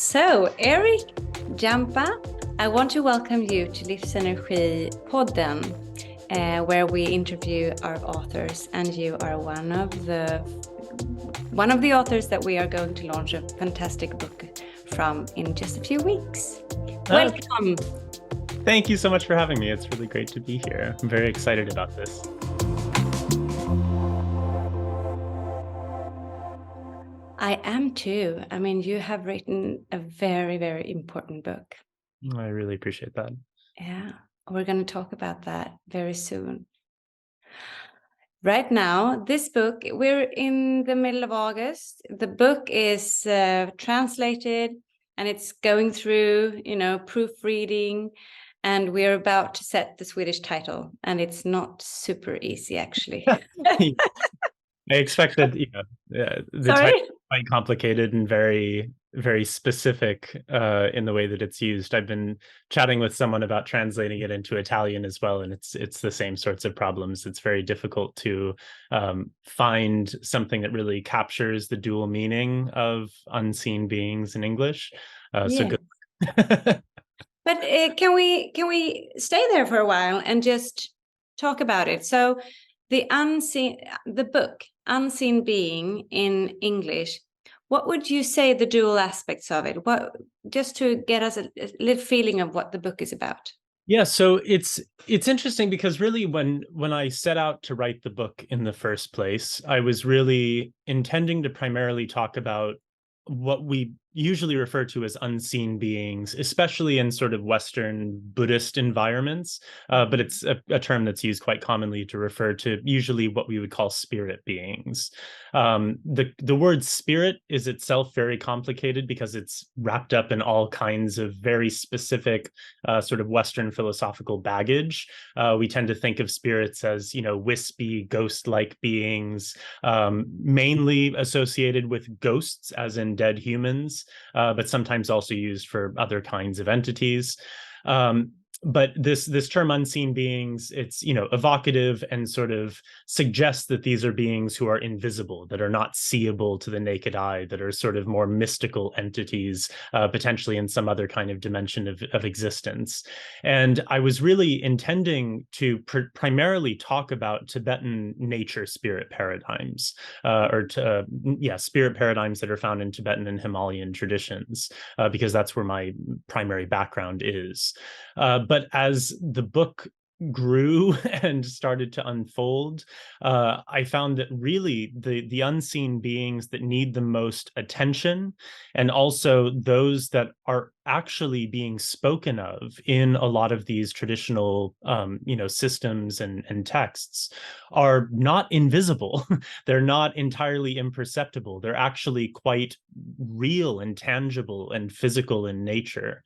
So, Erik Jampa, I want to welcome you to Livsenergi-podden, where we interview our authors, and you are one of the authors that we are going to launch a fantastic book from in just a few weeks. Welcome. Thank you so much for having me. It's really great to be here. I'm very excited about this. I am too. I mean, you have written a very, very important book. I really appreciate that. Yeah, we're going to talk about that very soon. Right now, this book, we're in the middle of August. The book is translated and it's going through, proofreading, and we're about to set the Swedish title, and it's not super easy, actually. I expected, the title is quite complicated and very, very specific in the way that it's used. I've been chatting with someone about translating it into Italian as well, and it's the same sorts of problems. It's very difficult to find something that really captures the dual meaning of unseen beings in English. So good. But can we stay there for a while and just talk about it? So the book, Unseen Being in English, what would you say the dual aspects of it? Just to get us a little feeling of what the book is about. Yeah, so it's interesting because really when I set out to write the book in the first place, I was really intending to primarily talk about what we usually refer to as unseen beings, especially in sort of Western Buddhist environments. But it's a term that's used quite commonly to refer to usually what we would call spirit beings. The word spirit is itself very complicated because it's wrapped up in all kinds of very specific sort of Western philosophical baggage. We tend to think of spirits as, wispy, ghost-like beings, mainly associated with ghosts, as in dead humans. But sometimes also used for other kinds of entities. But this term unseen beings, it's evocative and sort of suggests that these are beings who are invisible, that are not seeable to the naked eye, that are sort of more mystical entities, potentially in some other kind of dimension of existence. And I was really intending to primarily talk about Tibetan nature spirit paradigms, spirit paradigms that are found in Tibetan and Himalayan traditions, because that's where my primary background is. But as the book grew and started to unfold, I found that really the unseen beings that need the most attention, and also those that are actually being spoken of in a lot of these traditional systems and texts, are not invisible. They're not entirely imperceptible. They're actually quite real and tangible and physical in nature,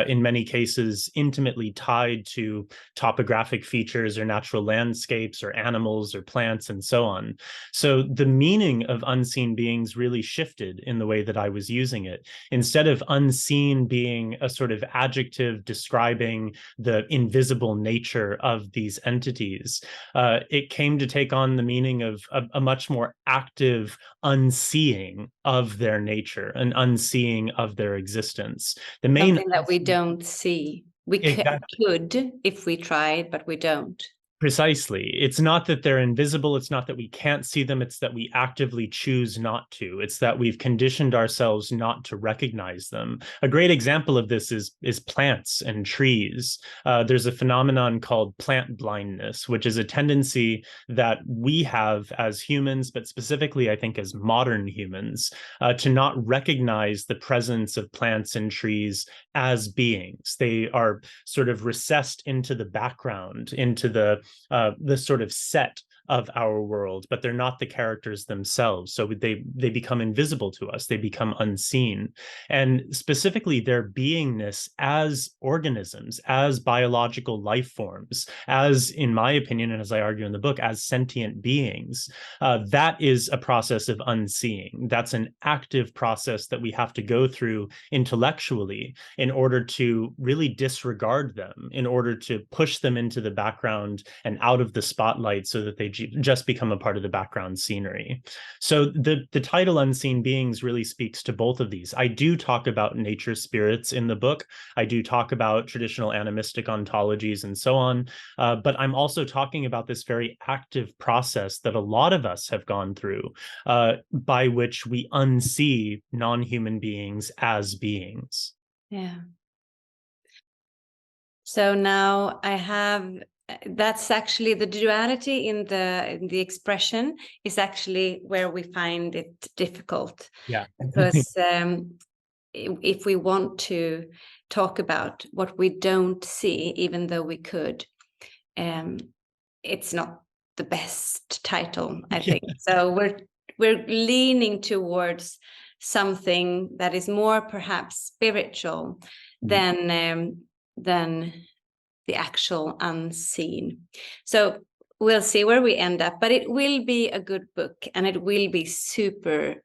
in many cases intimately tied to topographic features or natural landscapes or animals or plants and so on. So the meaning of unseen beings really shifted in the way that I was using it. Instead of unseen being a sort of adjective describing the invisible nature of these entities, it came to take on the meaning of a much more active unseeing of their nature, an unseeing of their existence. The main something that we don't see. We could if we tried, but we don't. Precisely. It's not that they're invisible. It's not that we can't see them. It's that we actively choose not to. It's that we've conditioned ourselves not to recognize them. A great example of this is plants and trees. There's a phenomenon called plant blindness, which is a tendency that we have as humans, but specifically, I think, as modern humans, to not recognize the presence of plants and trees as beings. They are sort of recessed into the background, into the sort of set of our world, but they're not the characters themselves. So they become invisible to us. They become unseen. And specifically their beingness as organisms, as biological life forms, as, in my opinion, and as I argue in the book, as sentient beings, that is a process of unseeing. That's an active process that we have to go through intellectually in order to really disregard them, in order to push them into the background and out of the spotlight so that they just become a part of the background scenery. So the title Unseen Beings really speaks to both of these. I do talk about nature spirits in the book. I do talk about traditional animistic ontologies and so on. But I'm also talking about this very active process that a lot of us have gone through, by which we unsee non-human beings as beings. Yeah. So now I have, that's actually the duality in the expression is actually where we find it difficult. Yeah. Because if we want to talk about what we don't see, even though we could, it's not the best title, I think. So we're leaning towards something that is more perhaps spiritual than the actual unseen. So we'll see where we end up, but it will be a good book, and it will be super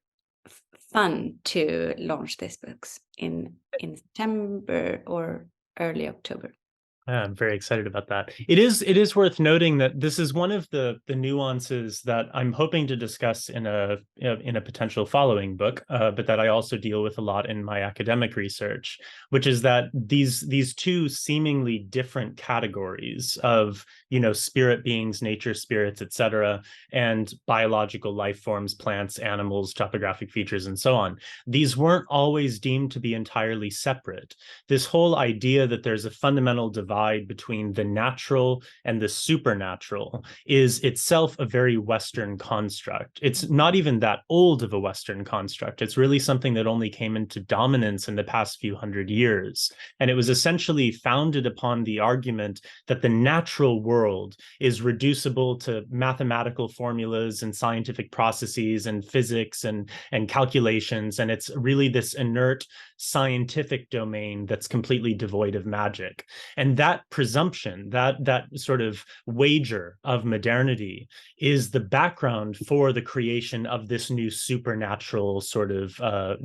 fun to launch these books in September or early October. I'm very excited about that. It is worth noting that this is one of the nuances that I'm hoping to discuss in a potential following book, but that I also deal with a lot in my academic research, which is that these two seemingly different categories of, you know, spirit beings, nature spirits, etc., and biological life forms, plants, animals, topographic features, and so on. These weren't always deemed to be entirely separate. This whole idea that there's a fundamental divide between the natural and the supernatural is itself a very Western construct. It's not even that old of a Western construct. It's really something that only came into dominance in the past few hundred years. And it was essentially founded upon the argument that the natural world is reducible to mathematical formulas and scientific processes and physics and calculations. And it's really this inert scientific domain that's completely devoid of magic. And that presumption, that sort of wager of modernity is the background for the creation of this new supernatural sort of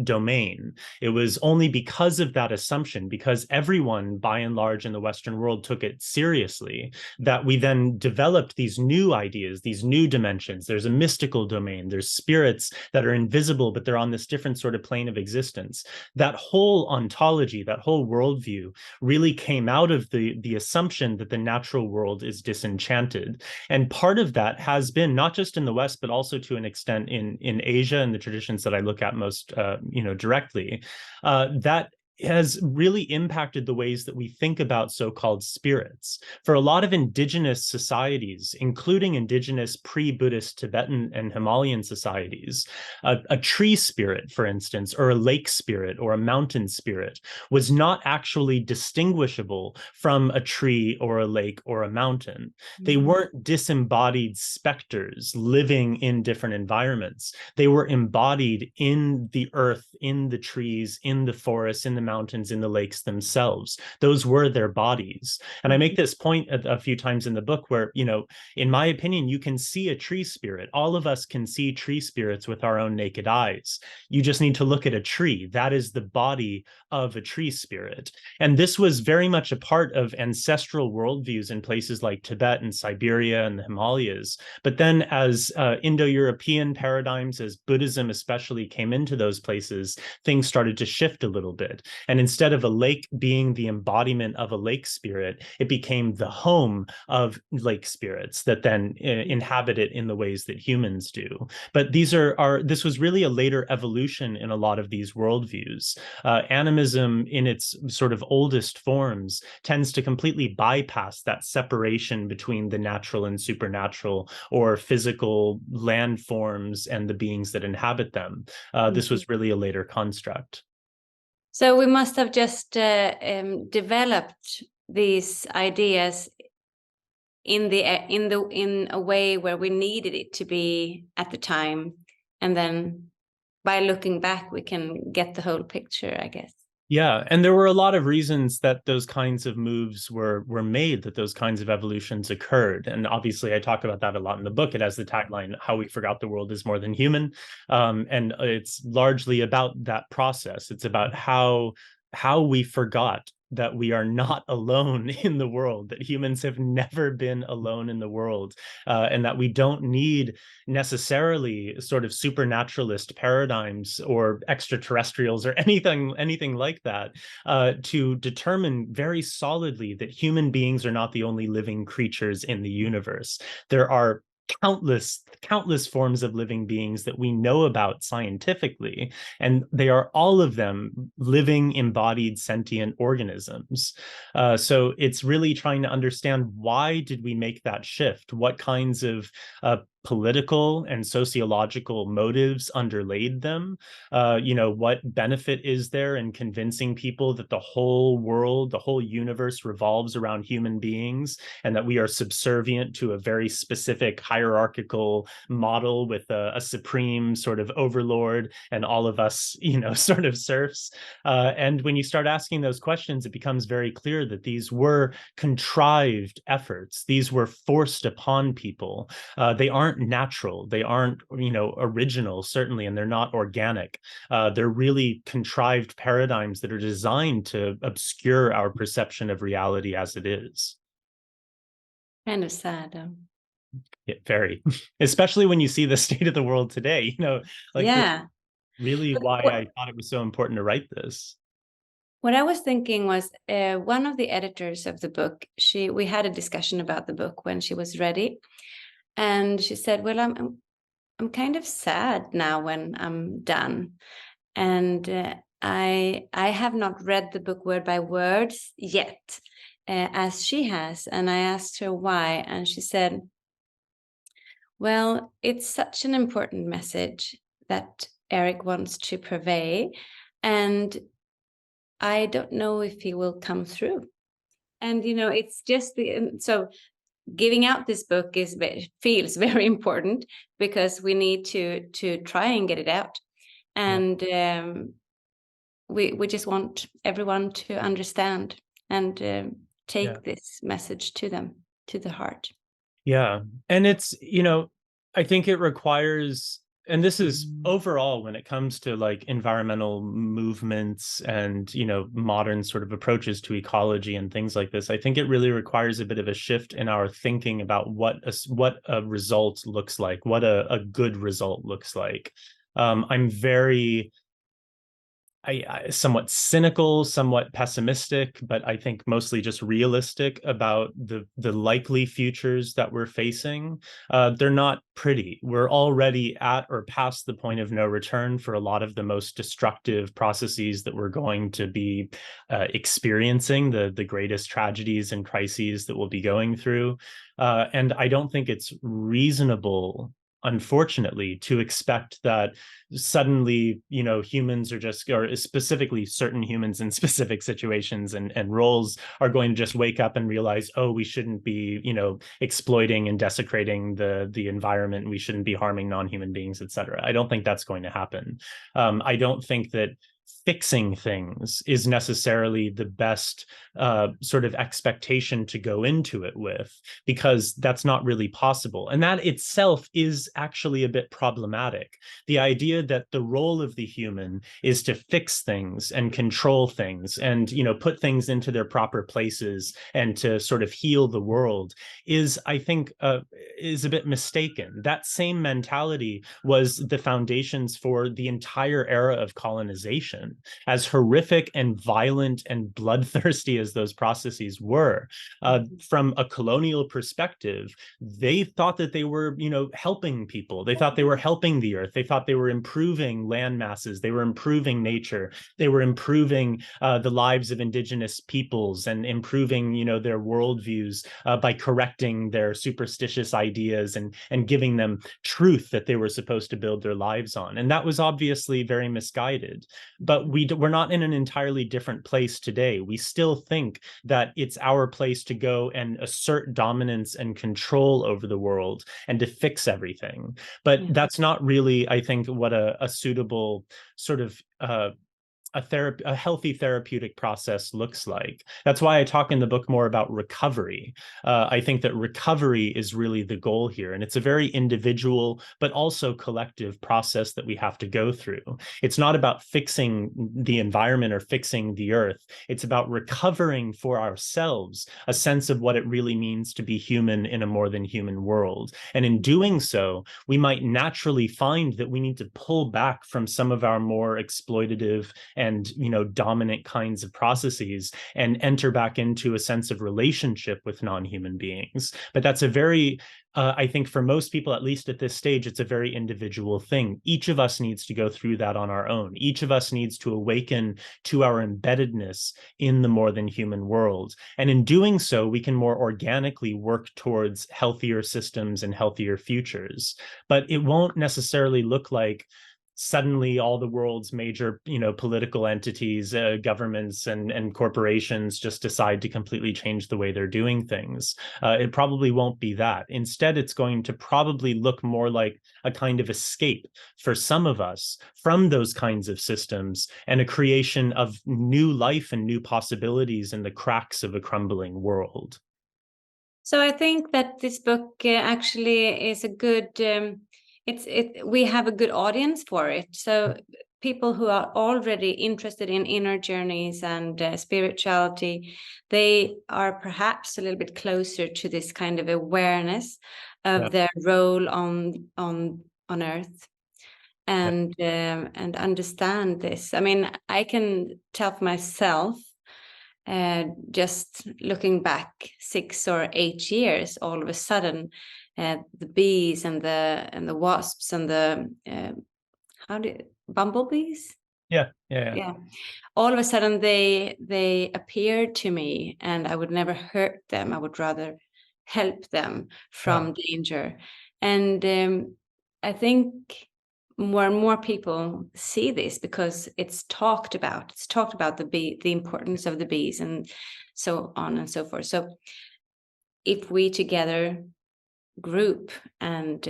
domain. It was only because of that assumption, because everyone by and large in the Western world took it seriously, that we then developed these new ideas, these new dimensions. There's a mystical domain, there's spirits that are invisible, but they're on this different sort of plane of existence. That whole ontology, that whole worldview really came out of the assumption that the natural world is disenchanted. And part of that has been not just in the West, but also to an extent in Asia and the traditions that I look at most directly, that has really impacted the ways that we think about so-called spirits. For a lot of indigenous societies, including indigenous pre-Buddhist Tibetan and Himalayan societies, a tree spirit, for instance, or a lake spirit or a mountain spirit was not actually distinguishable from a tree or a lake or a mountain. They weren't disembodied specters living in different environments. They were embodied in the earth, in the trees, in the forests, in the mountains, in the lakes themselves. Those were their bodies. And I make this point a few times in the book where, you know, in my opinion, you can see a tree spirit. All of us can see tree spirits with our own naked eyes. You just need to look at a tree. That is the body of a tree spirit. And this was very much a part of ancestral worldviews in places like Tibet and Siberia and the Himalayas. But then as Indo-European paradigms, as Buddhism especially came into those places, things started to shift a little bit. And instead of a lake being the embodiment of a lake spirit, it became the home of lake spirits that then inhabit it in the ways that humans do. But this was really a later evolution in a lot of these worldviews. Animism in its sort of oldest forms tends to completely bypass that separation between the natural and supernatural, or physical landforms and the beings that inhabit them. This was really a later construct. So we must have just developed these ideas in a way where we needed it to be at the time, and then by looking back we can get the whole picture, I guess. Yeah, and there were a lot of reasons that those kinds of moves were made, that those kinds of evolutions occurred. And obviously I talk about that a lot in the book. It has the tagline, "How we forgot the world is more than human." And it's largely about that process. It's about how we forgot that we are not alone in the world, that humans have never been alone in the world, and that we don't need necessarily sort of supernaturalist paradigms or extraterrestrials or anything like that to determine very solidly that human beings are not the only living creatures in the universe. There are countless forms of living beings that we know about scientifically, and they are all of them living, embodied, sentient organisms. So it's really trying to understand, why did we make that shift? What kinds of political and sociological motives underlaid them? What benefit is there in convincing people that the whole world, the whole universe revolves around human beings, and that we are subservient to a very specific hierarchical model with a supreme sort of overlord and all of us, sort of serfs? And when you start asking those questions, it becomes very clear that these were contrived efforts. These were forced upon people. They aren't natural. They aren't, original, certainly, and they're not organic. They're really contrived paradigms that are designed to obscure our perception of reality as it is. Kind of sad. Yeah, very, especially when you see the state of the world today, Yeah. Really why I thought it was so important to write this. What I was thinking was, one of the editors of the book, we had a discussion about the book when she was ready. And she said, well, I'm kind of sad now when I'm done. And I have not read the book word by word yet, as she has. And I asked her why. And she said, well, it's such an important message that Erik wants to purvey. And I don't know if he will come through. And, it's just so giving out this book feels very important, because we need to try and get it out. And we just want everyone to understand and take this message to them, to the heart. Yeah. And it's, I think it requires, and this is overall when it comes to like environmental movements and, modern sort of approaches to ecology and things like this, I think it really requires a bit of a shift in our thinking about what a result looks like, what a good result looks like. I'm very somewhat cynical, somewhat pessimistic, but I think mostly just realistic about the likely futures that we're facing. They're not pretty. We're already at or past the point of no return for a lot of the most destructive processes that we're going to be experiencing, the greatest tragedies and crises that we'll be going through. And I don't think it's reasonable, unfortunately, to expect that suddenly, humans are just, or specifically certain humans in specific situations and roles, are going to just wake up and realize, oh, we shouldn't be, exploiting and desecrating the environment. We shouldn't be harming non-human beings, etc. I don't think that's going to happen. I don't think that fixing things is necessarily the best sort of expectation to go into it with, because that's not really possible. And that itself is actually a bit problematic. The idea that the role of the human is to fix things and control things and, put things into their proper places and to sort of heal the world is, I think, is a bit mistaken. That same mentality was the foundations for the entire era of colonization. As horrific and violent and bloodthirsty as those processes were, from a colonial perspective, they thought that they were, helping people. They thought they were helping the earth. They thought they were improving land masses. They were improving nature. They were improving the lives of indigenous peoples and improving, their worldviews by correcting their superstitious ideas and giving them truth that they were supposed to build their lives on. And that was obviously very misguided. But we're not in an entirely different place today. We still think that it's our place to go and assert dominance and control over the world and to fix everything. But that's not really, I think, what a suitable sort of a healthy therapeutic process looks like. That's why I talk in the book more about recovery. I think that recovery is really the goal here, and it's a very individual but also collective process that we have to go through. It's not about fixing the environment or fixing the earth. It's about recovering for ourselves a sense of what it really means to be human in a more than human world. And in doing so, we might naturally find that we need to pull back from some of our more exploitative and dominant kinds of processes and enter back into a sense of relationship with non-human beings. But that's a very I think for most people, at least at this stage, it's a very individual thing. Each of us needs to go through that on our own. Each of us needs to awaken to our embeddedness in the more than human world. And in doing so, we can more organically work towards healthier systems and healthier futures. But it won't necessarily look like suddenly all the world's major, political entities, governments and corporations just decide to completely change the way they're doing things. It probably won't be that. Instead, it's going to probably look more like a kind of escape for some of us from those kinds of systems and a creation of new life and new possibilities in the cracks of a crumbling world. So I think that this book actually is a good we have a good audience for it. So people who are already interested in inner journeys and spirituality, they are perhaps a little bit closer to this kind of awareness of their role on Earth, and understand this. I mean, I can tell for myself, just looking back 6 or 8 years, all of a sudden, the bees and the wasps and the bumblebees? Yeah. All of a sudden they appeared to me, and I would never hurt them. I would rather help them from danger. And I think more and more people see this because it's talked about. It's talked about the importance of the bees and so on and so forth. So if we together group and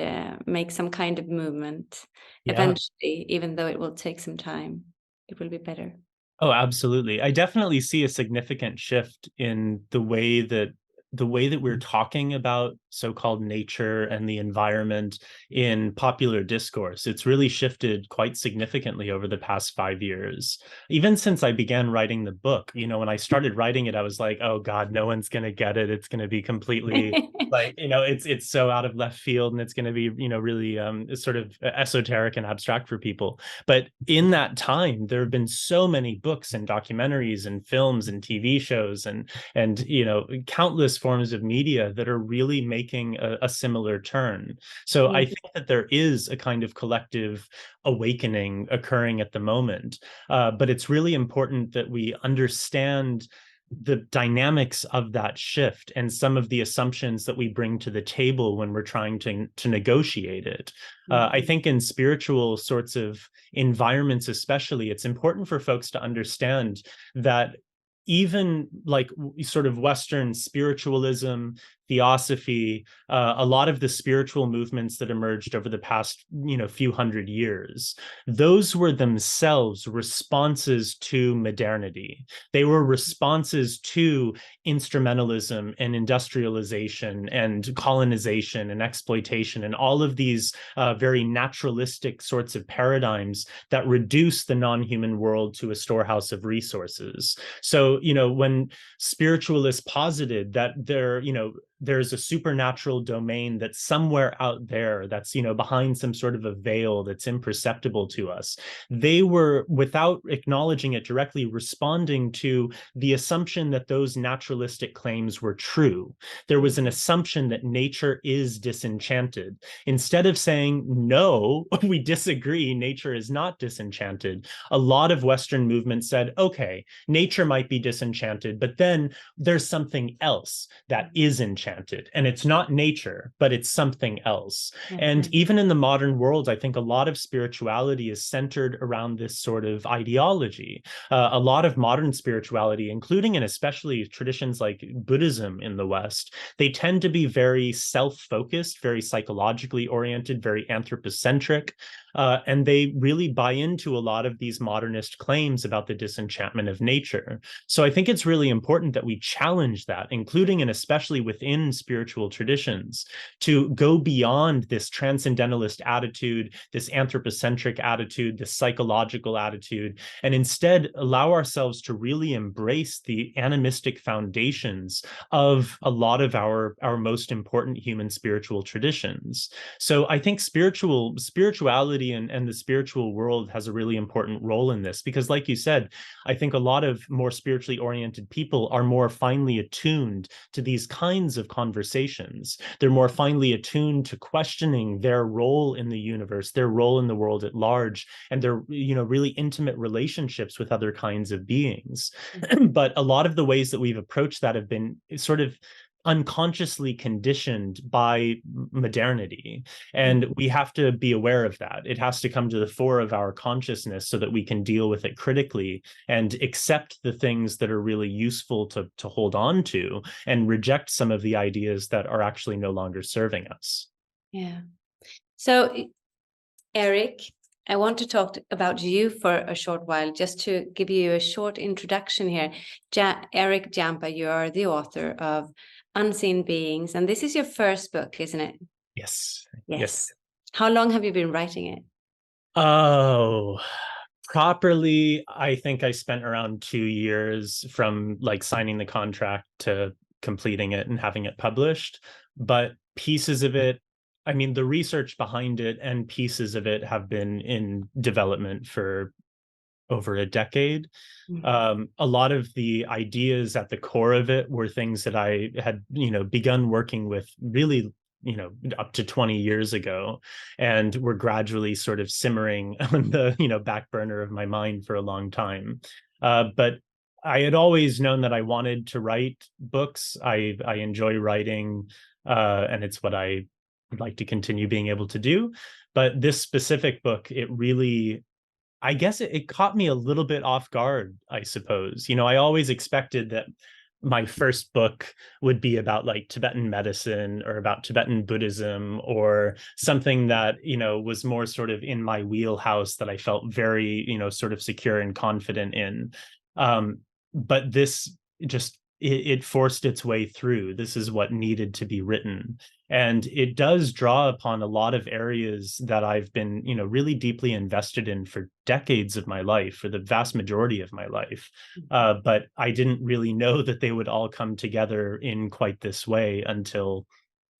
make some kind of movement, eventually, even though it will take some time, it will be better. Oh, absolutely. I definitely see a significant shift in the way that we're talking about so-called nature and the environment in popular discourse. It's really shifted quite significantly over the past 5 years. Even since I began writing the book, when I started writing it, I was like, oh God, no one's going to get it. It's going to be completely like, it's so out of left field, and it's going to be, really sort of esoteric and abstract for people. But in that time, there have been so many books and documentaries and films and TV shows and countless forms of media that are really making a similar turn. So I think that there is a kind of collective awakening occurring at the moment, but it's really important that we understand the dynamics of that shift and some of the assumptions that we bring to the table when we're trying to negotiate it. I think in spiritual sorts of environments especially, it's important for folks to understand that even like sort of Western spiritualism, theosophy, a lot of the spiritual movements that emerged over the past, few hundred years, those were themselves responses to modernity. They were responses to instrumentalism and industrialization and colonization and exploitation and all of these very naturalistic sorts of paradigms that reduce the non-human world to a storehouse of resources. So, when spiritualists posited that there's a supernatural domain that's somewhere out there that's, behind some sort of a veil that's imperceptible to us, they were, without acknowledging it directly, responding to the assumption that those naturalistic claims were true. There was an assumption that nature is disenchanted. Instead of saying, no, we disagree, nature is not disenchanted, a lot of Western movements said, okay, nature might be disenchanted, but then there's something else that is enchanted, and it's not nature, but it's something else. And even in the modern world, I think a lot of spirituality is centered around this sort of ideology. A lot of modern spirituality, including and especially traditions like Buddhism in the West, they tend to be very self-focused, very psychologically oriented, very anthropocentric. And they really buy into a lot of these modernist claims about the disenchantment of nature. So I think it's really important that we challenge that, including and especially within spiritual traditions, to go beyond this transcendentalist attitude, this anthropocentric attitude, this psychological attitude, and instead allow ourselves to really embrace the animistic foundations of a lot of our most important human spiritual traditions. So I think spirituality and the spiritual world has a really important role in this, because like you said, I think a lot of more spiritually oriented people are more finely attuned to these kinds of conversations. They're more finely attuned to questioning their role in the universe, their role in the world at large, and their, really intimate relationships with other kinds of beings. But a lot of the ways that we've approached that have been sort of unconsciously conditioned by modernity. And we have to be aware of that. It has to come to the fore of our consciousness so that we can deal with it critically and accept the things that are really useful to hold on to, and reject some of the ideas that are actually no longer serving us. Yeah. So, Erik, I want to talk about you for a short while, just to give you a short introduction here. Erik Jampa, you are the author of Unseen Beings, and this is your first book, isn't it? Yes. How long have you been writing it? Oh, properly, I think I spent around 2 years from like signing the contract to completing it and having it published. But pieces of it, I mean, the research behind it and pieces of it have been in development for over a decade. A lot of the ideas at the core of it were things that I had, begun working with really, up to 20 years ago, and were gradually sort of simmering on the, back burner of my mind for a long time. But I had always known that I wanted to write books. I enjoy writing, and it's what I would like to continue being able to do. But this specific book, it really, I guess it caught me a little bit off guard, I suppose. I always expected that my first book would be about like Tibetan medicine or about Tibetan Buddhism, or something that, was more sort of in my wheelhouse, that I felt very, sort of secure and confident in. But this just, it forced its way through. This is what needed to be written. And it does draw upon a lot of areas that I've been, really deeply invested in for decades of my life, for the vast majority of my life. But I didn't really know that they would all come together in quite this way until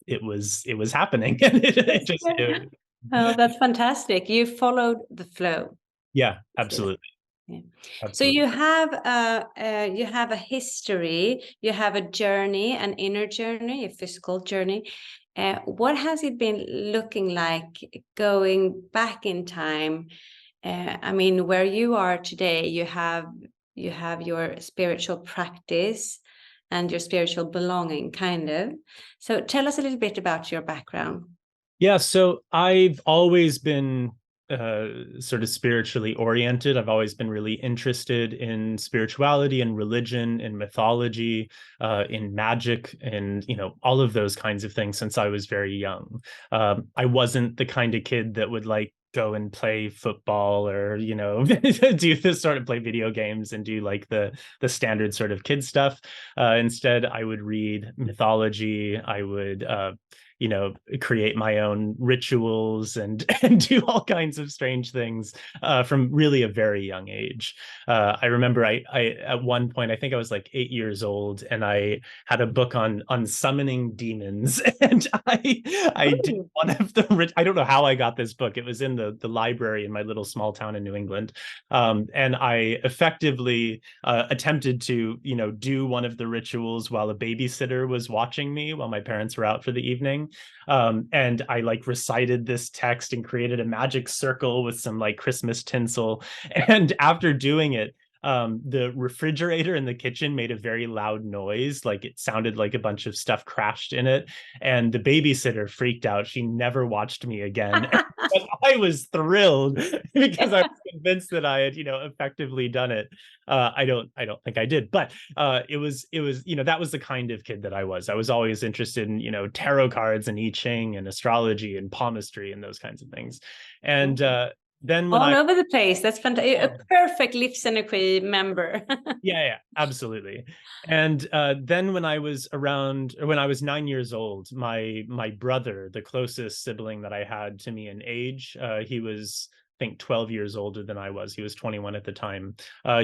it was happening. And it just, Oh, that's fantastic. You followed the flow. yeah, absolutely. Yeah. So Absolutely. you have a history, you have a journey, an inner journey, a physical journey. What has it been looking like going back in time? I mean, where you are today, you have your spiritual practice and your spiritual belonging, kind of. So tell us a little bit about your background. Yeah, so I've always been sort of spiritually oriented. I've always been really interested in spirituality and religion and mythology, in magic, and all of those kinds of things since I was very young. I wasn't the kind of kid that would like go and play football or do this sort of, play video games and do like the standard sort of kid stuff. Instead, I would read mythology. I would create my own rituals and do all kinds of strange things from really a very young age. I remember I at one point, I think I was like 8 years old, and I had a book on summoning demons, and I did one of the, I don't know how I got this book. It was in the library in my little small town in New England, and I effectively attempted to do one of the rituals while a babysitter was watching me while my parents were out for the evening. And I like recited this text and created a magic circle with some like Christmas tinsel. And after doing it, the refrigerator in the kitchen made a very loud noise, like it sounded like a bunch of stuff crashed in it, and the babysitter freaked out. She never watched me again. But I was thrilled because I was convinced that I had, effectively done it. I don't think I did, but it was, that was the kind of kid that I was. I was always interested in, tarot cards and I Ching and astrology and palmistry and those kinds of things. And then when all over the place. That's fantastic. A perfect livsenergi member. yeah, absolutely. And then when I was 9 years old, my brother, the closest sibling that I had to me in age, he was, I think, 12 years older than I was. He was 21 at the time.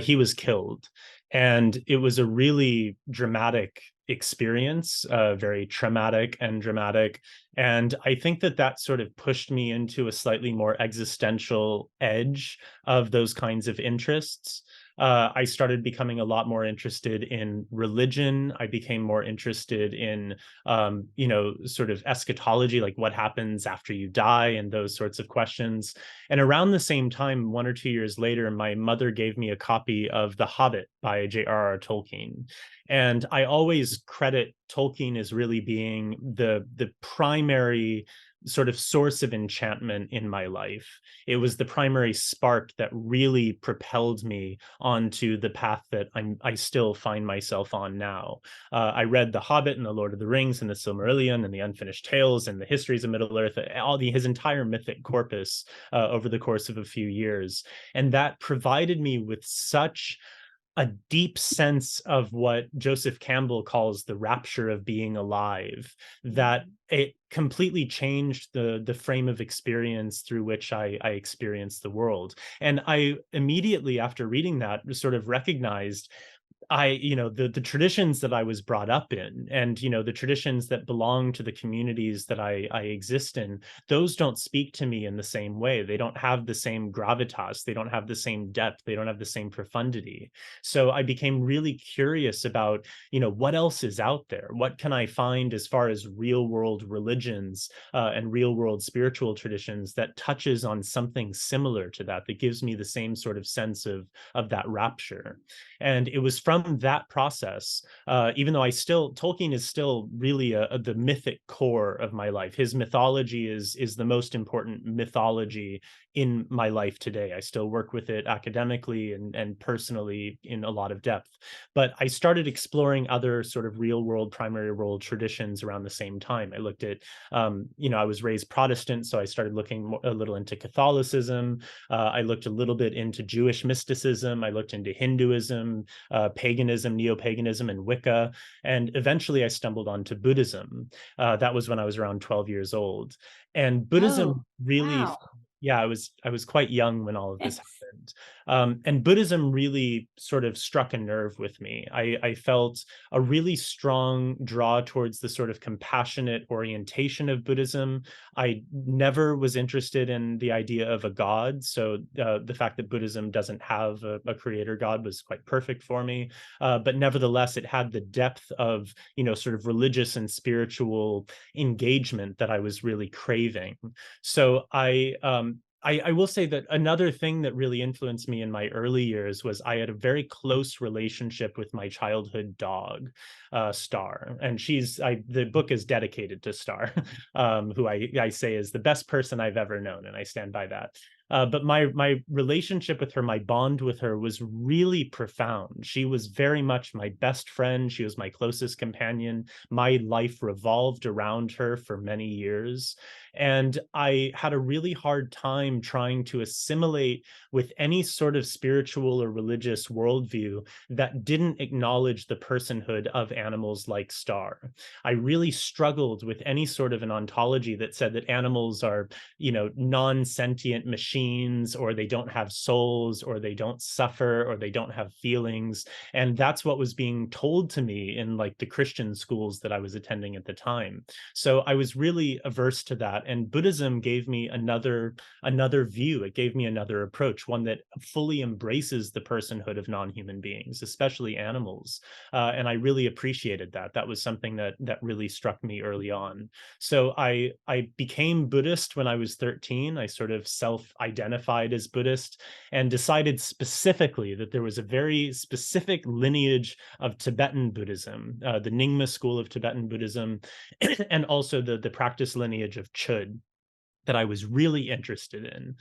He was killed. And it was a really dramatic experience, very traumatic and dramatic. And I think that sort of pushed me into a slightly more existential edge of those kinds of interests. I started becoming a lot more interested in religion. I became more interested in, sort of eschatology, like what happens after you die and those sorts of questions. And around the same time, 1 or 2 years later, my mother gave me a copy of The Hobbit by J.R.R. Tolkien. And I always credit Tolkien as really being the primary sort of source of enchantment in my life. It was the primary spark that really propelled me onto the path that I still find myself on now. I read The Hobbit and The Lord of the Rings and The Silmarillion and The Unfinished Tales and the Histories of Middle-earth, his entire mythic corpus over the course of a few years. And that provided me with such a deep sense of what Joseph Campbell calls the rapture of being alive, that it completely changed the frame of experience through which I experienced the world. And I immediately, after reading that, sort of recognized the traditions that I was brought up in, and the traditions that belong to the communities that I exist in, those don't speak to me in the same way. They don't have the same gravitas, they don't have the same depth, they don't have the same profundity. So I became really curious about what else is out there, what can I find as far as real world religions and real world spiritual traditions that touches on something similar to that gives me the same sort of sense of that rapture. And it was from that process, even though Tolkien is still really the mythic core of my life. His mythology is the most important mythology in my life today. I still work with it academically and personally in a lot of depth. But I started exploring other sort of real world, primary world traditions around the same time. I looked at, I was raised Protestant, so I started looking a little into Catholicism. I looked a little bit into Jewish mysticism. I looked into Hinduism, paganism, neo-paganism, and Wicca. And eventually I stumbled onto Buddhism. That was when I was around 12 years old. And Buddhism really, wow. yeah, I was quite young when all of this happened. And Buddhism really sort of struck a nerve with me. I felt a really strong draw towards the sort of compassionate orientation of Buddhism. I never was interested in the idea of a god. So the fact that Buddhism doesn't have a creator god was quite perfect for me. But nevertheless, it had the depth of, sort of religious and spiritual engagement that I was really craving. So I will say that another thing that really influenced me in my early years was I had a very close relationship with my childhood dog, Star. And the book is dedicated to Star, who I say is the best person I've ever known, and I stand by that. But my relationship with her, my bond with her was really profound. She was very much my best friend. She was my closest companion. My life revolved around her for many years. And I had a really hard time trying to assimilate with any sort of spiritual or religious worldview that didn't acknowledge the personhood of animals like Star. I really struggled with any sort of an ontology that said that animals are, non-sentient machines, or they don't have souls, or they don't suffer, or they don't have feelings. And that's what was being told to me in like the Christian schools that I was attending at the time. So I was really averse to that. that. And Buddhism gave me another view. It gave me another approach, one that fully embraces the personhood of non-human beings, especially animals. And I really appreciated that. That was something that really struck me early on. So I became Buddhist when I was 13. I sort of self-identified as Buddhist and decided specifically that there was a very specific lineage of Tibetan Buddhism, the Nyingma school of Tibetan Buddhism, and also the practice lineage of Chud, that I was really interested in.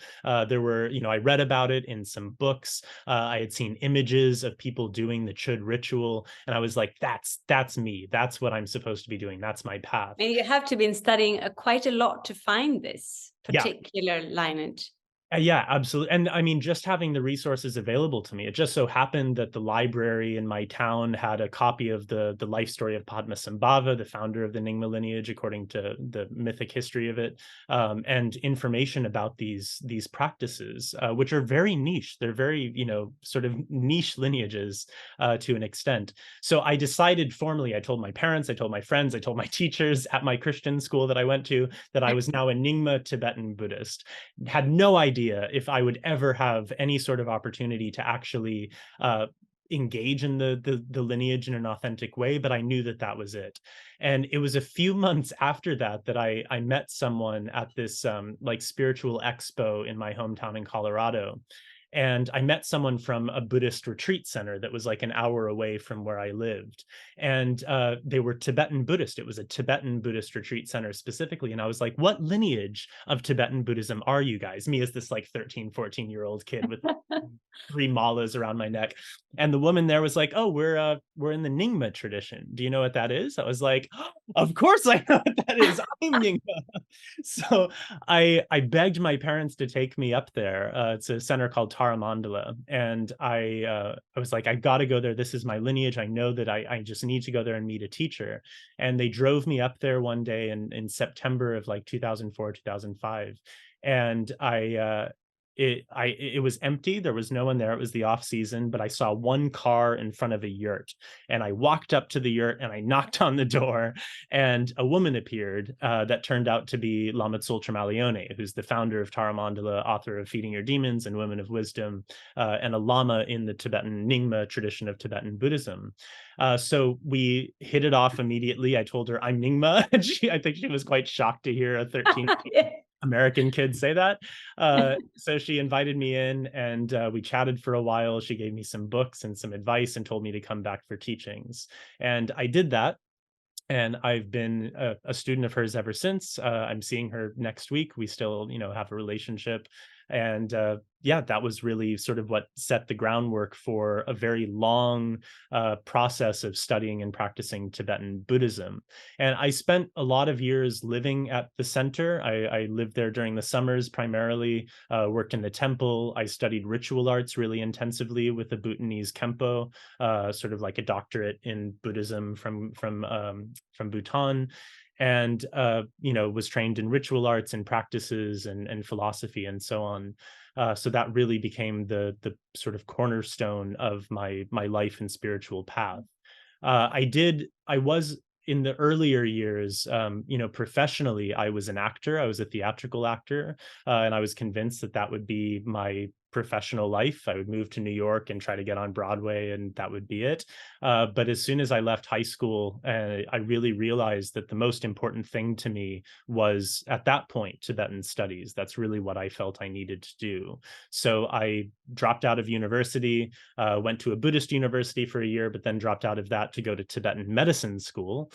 There were, I read about it in some books. I had seen images of people doing the Chud ritual, and I was like, that's me. That's what I'm supposed to be doing. That's my path. And you have to been studying quite a lot to find this particular lineage. Yeah, absolutely. And I mean, just having the resources available to me, it just so happened that the library in my town had a copy of the life story of Padmasambhava, the founder of the Nyingma lineage, according to the mythic history of it, and information about these practices, which are very niche. They're very, sort of niche lineages to an extent. So I decided formally, I told my parents, I told my friends, I told my teachers at my Christian school that I went to, that I was now a Nyingma Tibetan Buddhist. Had no idea if I would ever have any sort of opportunity to actually engage in the lineage in an authentic way, but I knew that was it. And it was a few months after that I met someone at this like spiritual expo in my hometown in Colorado. And I met someone from a Buddhist retreat center that was like an hour away from where I lived. And they were Tibetan Buddhist. It was a Tibetan Buddhist retreat center specifically. And I was like, what lineage of Tibetan Buddhism are you guys? Me as this like 13, 14-year-old kid with 3 malas around my neck. And the woman there was like, oh, we're in the Nyingma tradition. Do you know what that is? I was like, oh, of course I know what that is. I'm Nyingma. So I begged my parents to take me up there. It's a center called Taramandala. And I was like, I got to go there. This is my lineage. I know that I just need to go there and meet a teacher. And they drove me up there one day in September of like 2004, 2005. And it was empty. There was no one there. It was the off season, but I saw one car in front of a yurt, and I walked up to the yurt and I knocked on the door, and a woman appeared that turned out to be Lama Tsultrim Allione, who's the founder of Taramandala, author of Feeding Your Demons and Women of Wisdom, and a lama in the Tibetan Nyingma tradition of Tibetan Buddhism. So we hit it off immediately. I told her I'm Nyingma, and I think she was quite shocked to hear a 13 American kid say that. So she invited me in, and we chatted for a while. She gave me some books and some advice and told me to come back for teachings. And I did that. And I've been a student of hers ever since. I'm seeing her next week. We still, have a relationship. And that was really sort of what set the groundwork for a very long process of studying and practicing Tibetan Buddhism. And I spent a lot of years living at the center. I lived there during the summers primarily, worked in the temple. I studied ritual arts really intensively with the Bhutanese Kempo, sort of like a doctorate in Buddhism from Bhutan. And was trained in ritual arts and practices and philosophy and so on. So that really became the sort of cornerstone of my life and spiritual path. I was in the earlier years, professionally, I was an actor. I was a theatrical actor, and I was convinced that would be my professional life. I would move to New York and try to get on Broadway, and that would be it. But as soon as I left high school, I really realized that the most important thing to me was, at that point, Tibetan studies. That's really what I felt I needed to do. So I dropped out of university, went to a Buddhist university for a year, but then dropped out of that to go to Tibetan medicine school,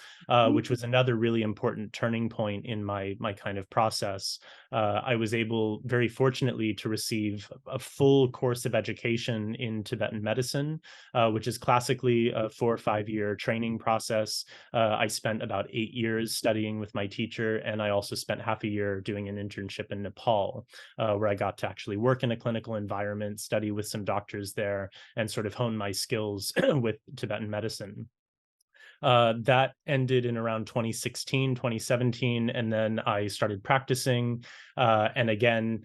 which was another really important turning point in my kind of process. I was able, very fortunately, to receive a full course of education in Tibetan medicine, which is classically a 4 or 5 year training process. I spent about 8 years studying with my teacher, and I also spent half a year doing an internship in Nepal, where I got to actually work in a clinical environment, study with some doctors there, and sort of hone my skills with Tibetan medicine. That ended in around 2016, 2017, and then I started practicing. And again,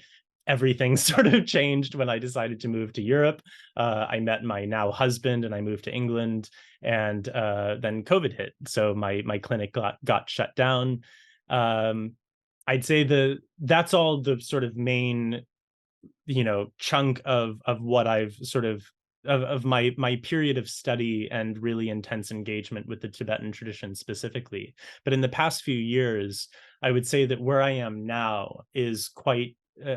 everything sort of changed when I decided to move to Europe. I met my now husband, and I moved to England, and then COVID hit. So my clinic got shut down. I'd say that's all the sort of main, chunk of what I've sort of my period of study and really intense engagement with the Tibetan tradition specifically. But in the past few years, I would say that where I am now is quite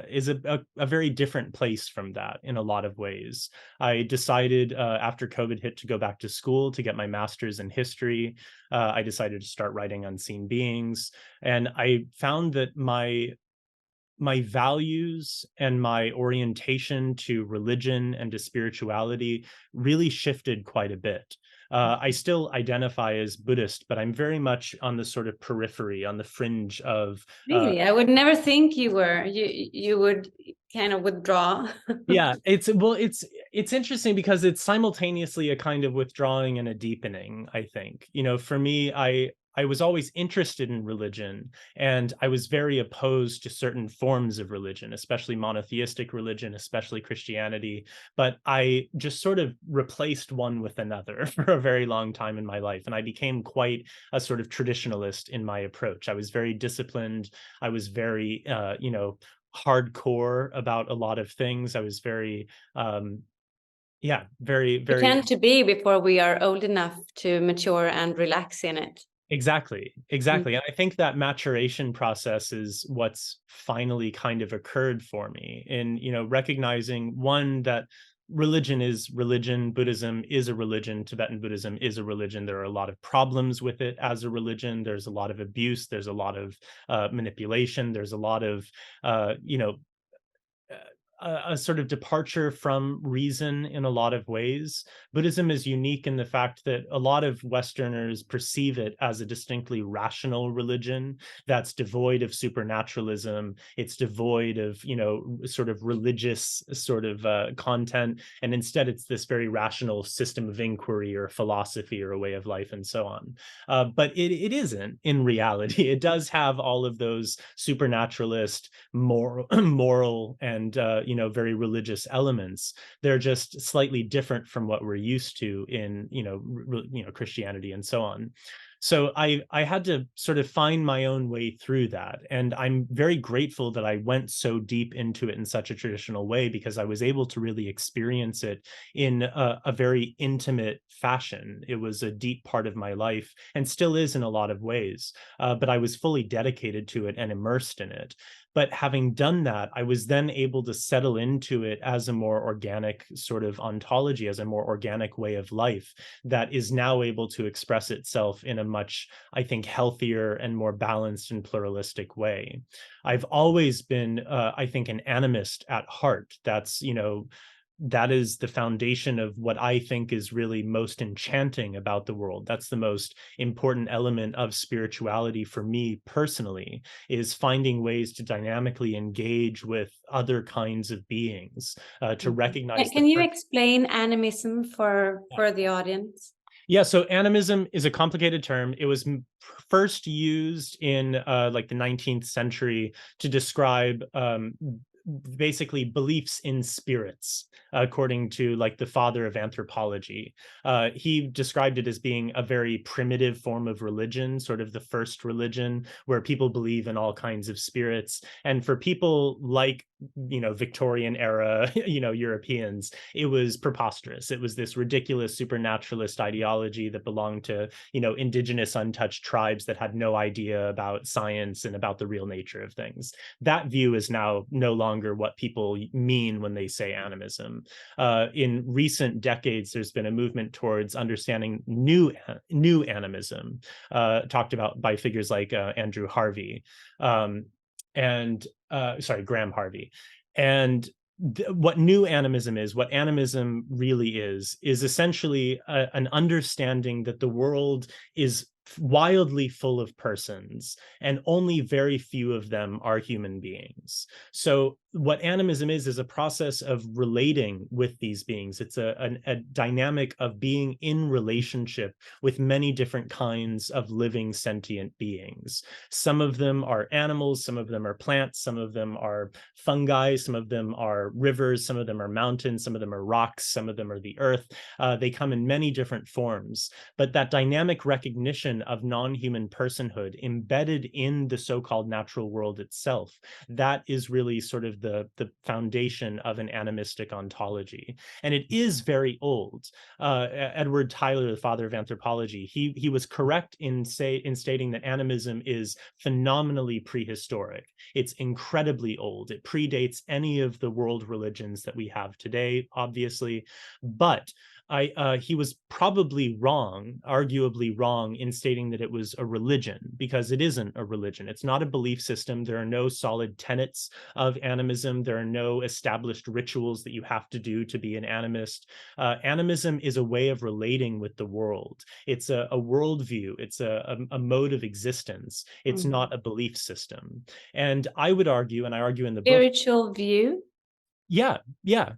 is a very different place from that in a lot of ways. I decided after COVID hit to go back to school to get my master's in history. I decided to start writing Unseen Beings, and I found that my values and my orientation to religion and to spirituality really shifted quite a bit. I still identify as Buddhist, but I'm very much on the sort of periphery, on the fringe of. Really, I would never think you were. You would kind of withdraw. Yeah, it's interesting because it's simultaneously a kind of withdrawing and a deepening, I think. For me, I was always interested in religion, and I was very opposed to certain forms of religion, especially monotheistic religion, especially Christianity. But I just sort of replaced one with another for a very long time in my life. And I became quite a sort of traditionalist in my approach. I was very disciplined. I was very, hardcore about a lot of things. I was very, very, We very. tend to be before we are old enough to mature and relax in it. Exactly. And I think that maturation process is what's finally kind of occurred for me in, recognizing, one, that religion is religion, Buddhism is a religion, Tibetan Buddhism is a religion. There are a lot of problems with it as a religion. There's a lot of abuse. There's a lot of manipulation. There's a lot of, a sort of departure from reason in a lot of ways. Buddhism is unique in the fact that a lot of Westerners perceive it as a distinctly rational religion that's devoid of supernaturalism. It's devoid of, sort of religious sort of content. And instead, it's this very rational system of inquiry or philosophy or a way of life and so on. But it isn't in reality. It does have all of those supernaturalist, moral and, very religious elements. They're just slightly different from what we're used to in, Christianity and so on. So I had to sort of find my own way through that. And I'm very grateful that I went so deep into it in such a traditional way, because I was able to really experience it in a very intimate fashion. It was a deep part of my life and still is in a lot of ways. But I was fully dedicated to it and immersed in it. But having done that, I was then able to settle into it as a more organic sort of ontology, as a more organic way of life that is now able to express itself in a much, I think, healthier and more balanced and pluralistic way. I've always been, I think, an animist at heart. That is the foundation of what I think is really most enchanting about the world. That's the most important element of spirituality for me personally, is finding ways to dynamically engage with other kinds of beings, to recognize. Can you explain animism for the audience? Yeah, so animism is a complicated term. It was first used in like the 19th century to describe basically beliefs in spirits, according to like the father of anthropology. He described it as being a very primitive form of religion, sort of the first religion where people believe in all kinds of spirits. And for people like, Victorian era, Europeans, it was preposterous. It was this ridiculous supernaturalist ideology that belonged to, indigenous untouched tribes that had no idea about science and about the real nature of things. That view is now no longer what people mean when they say animism. In recent decades, there's been a movement towards understanding new animism, talked about by figures like Andrew Harvey, Graham Harvey. And what new animism is, what animism really is essentially an understanding that the world is wildly full of persons and only very few of them are human beings. So what animism is a process of relating with these beings. It's a dynamic of being in relationship with many different kinds of living sentient beings. Some of them are animals, some of them are plants, some of them are fungi, some of them are rivers, some of them are mountains, some of them are rocks, some of them are the earth. They come in many different forms, but that dynamic recognition of non-human personhood embedded in the so-called natural world itself, that is really sort of the foundation of an animistic ontology. And it is very old. Edward Tyler, the father of anthropology, he was correct in stating that animism is phenomenally prehistoric. It's incredibly old. It predates any of the world religions that we have today, obviously, but he was probably wrong, arguably wrong, in stating that it was a religion, because it isn't a religion. It's not a belief system. There are no solid tenets of animism. There are no established rituals that you have to do to be an animist. Animism is a way of relating with the world. It's a worldview. It's a mode of existence. It's not a belief system. And I would argue, and I argue in the book— Spiritual view? Yeah,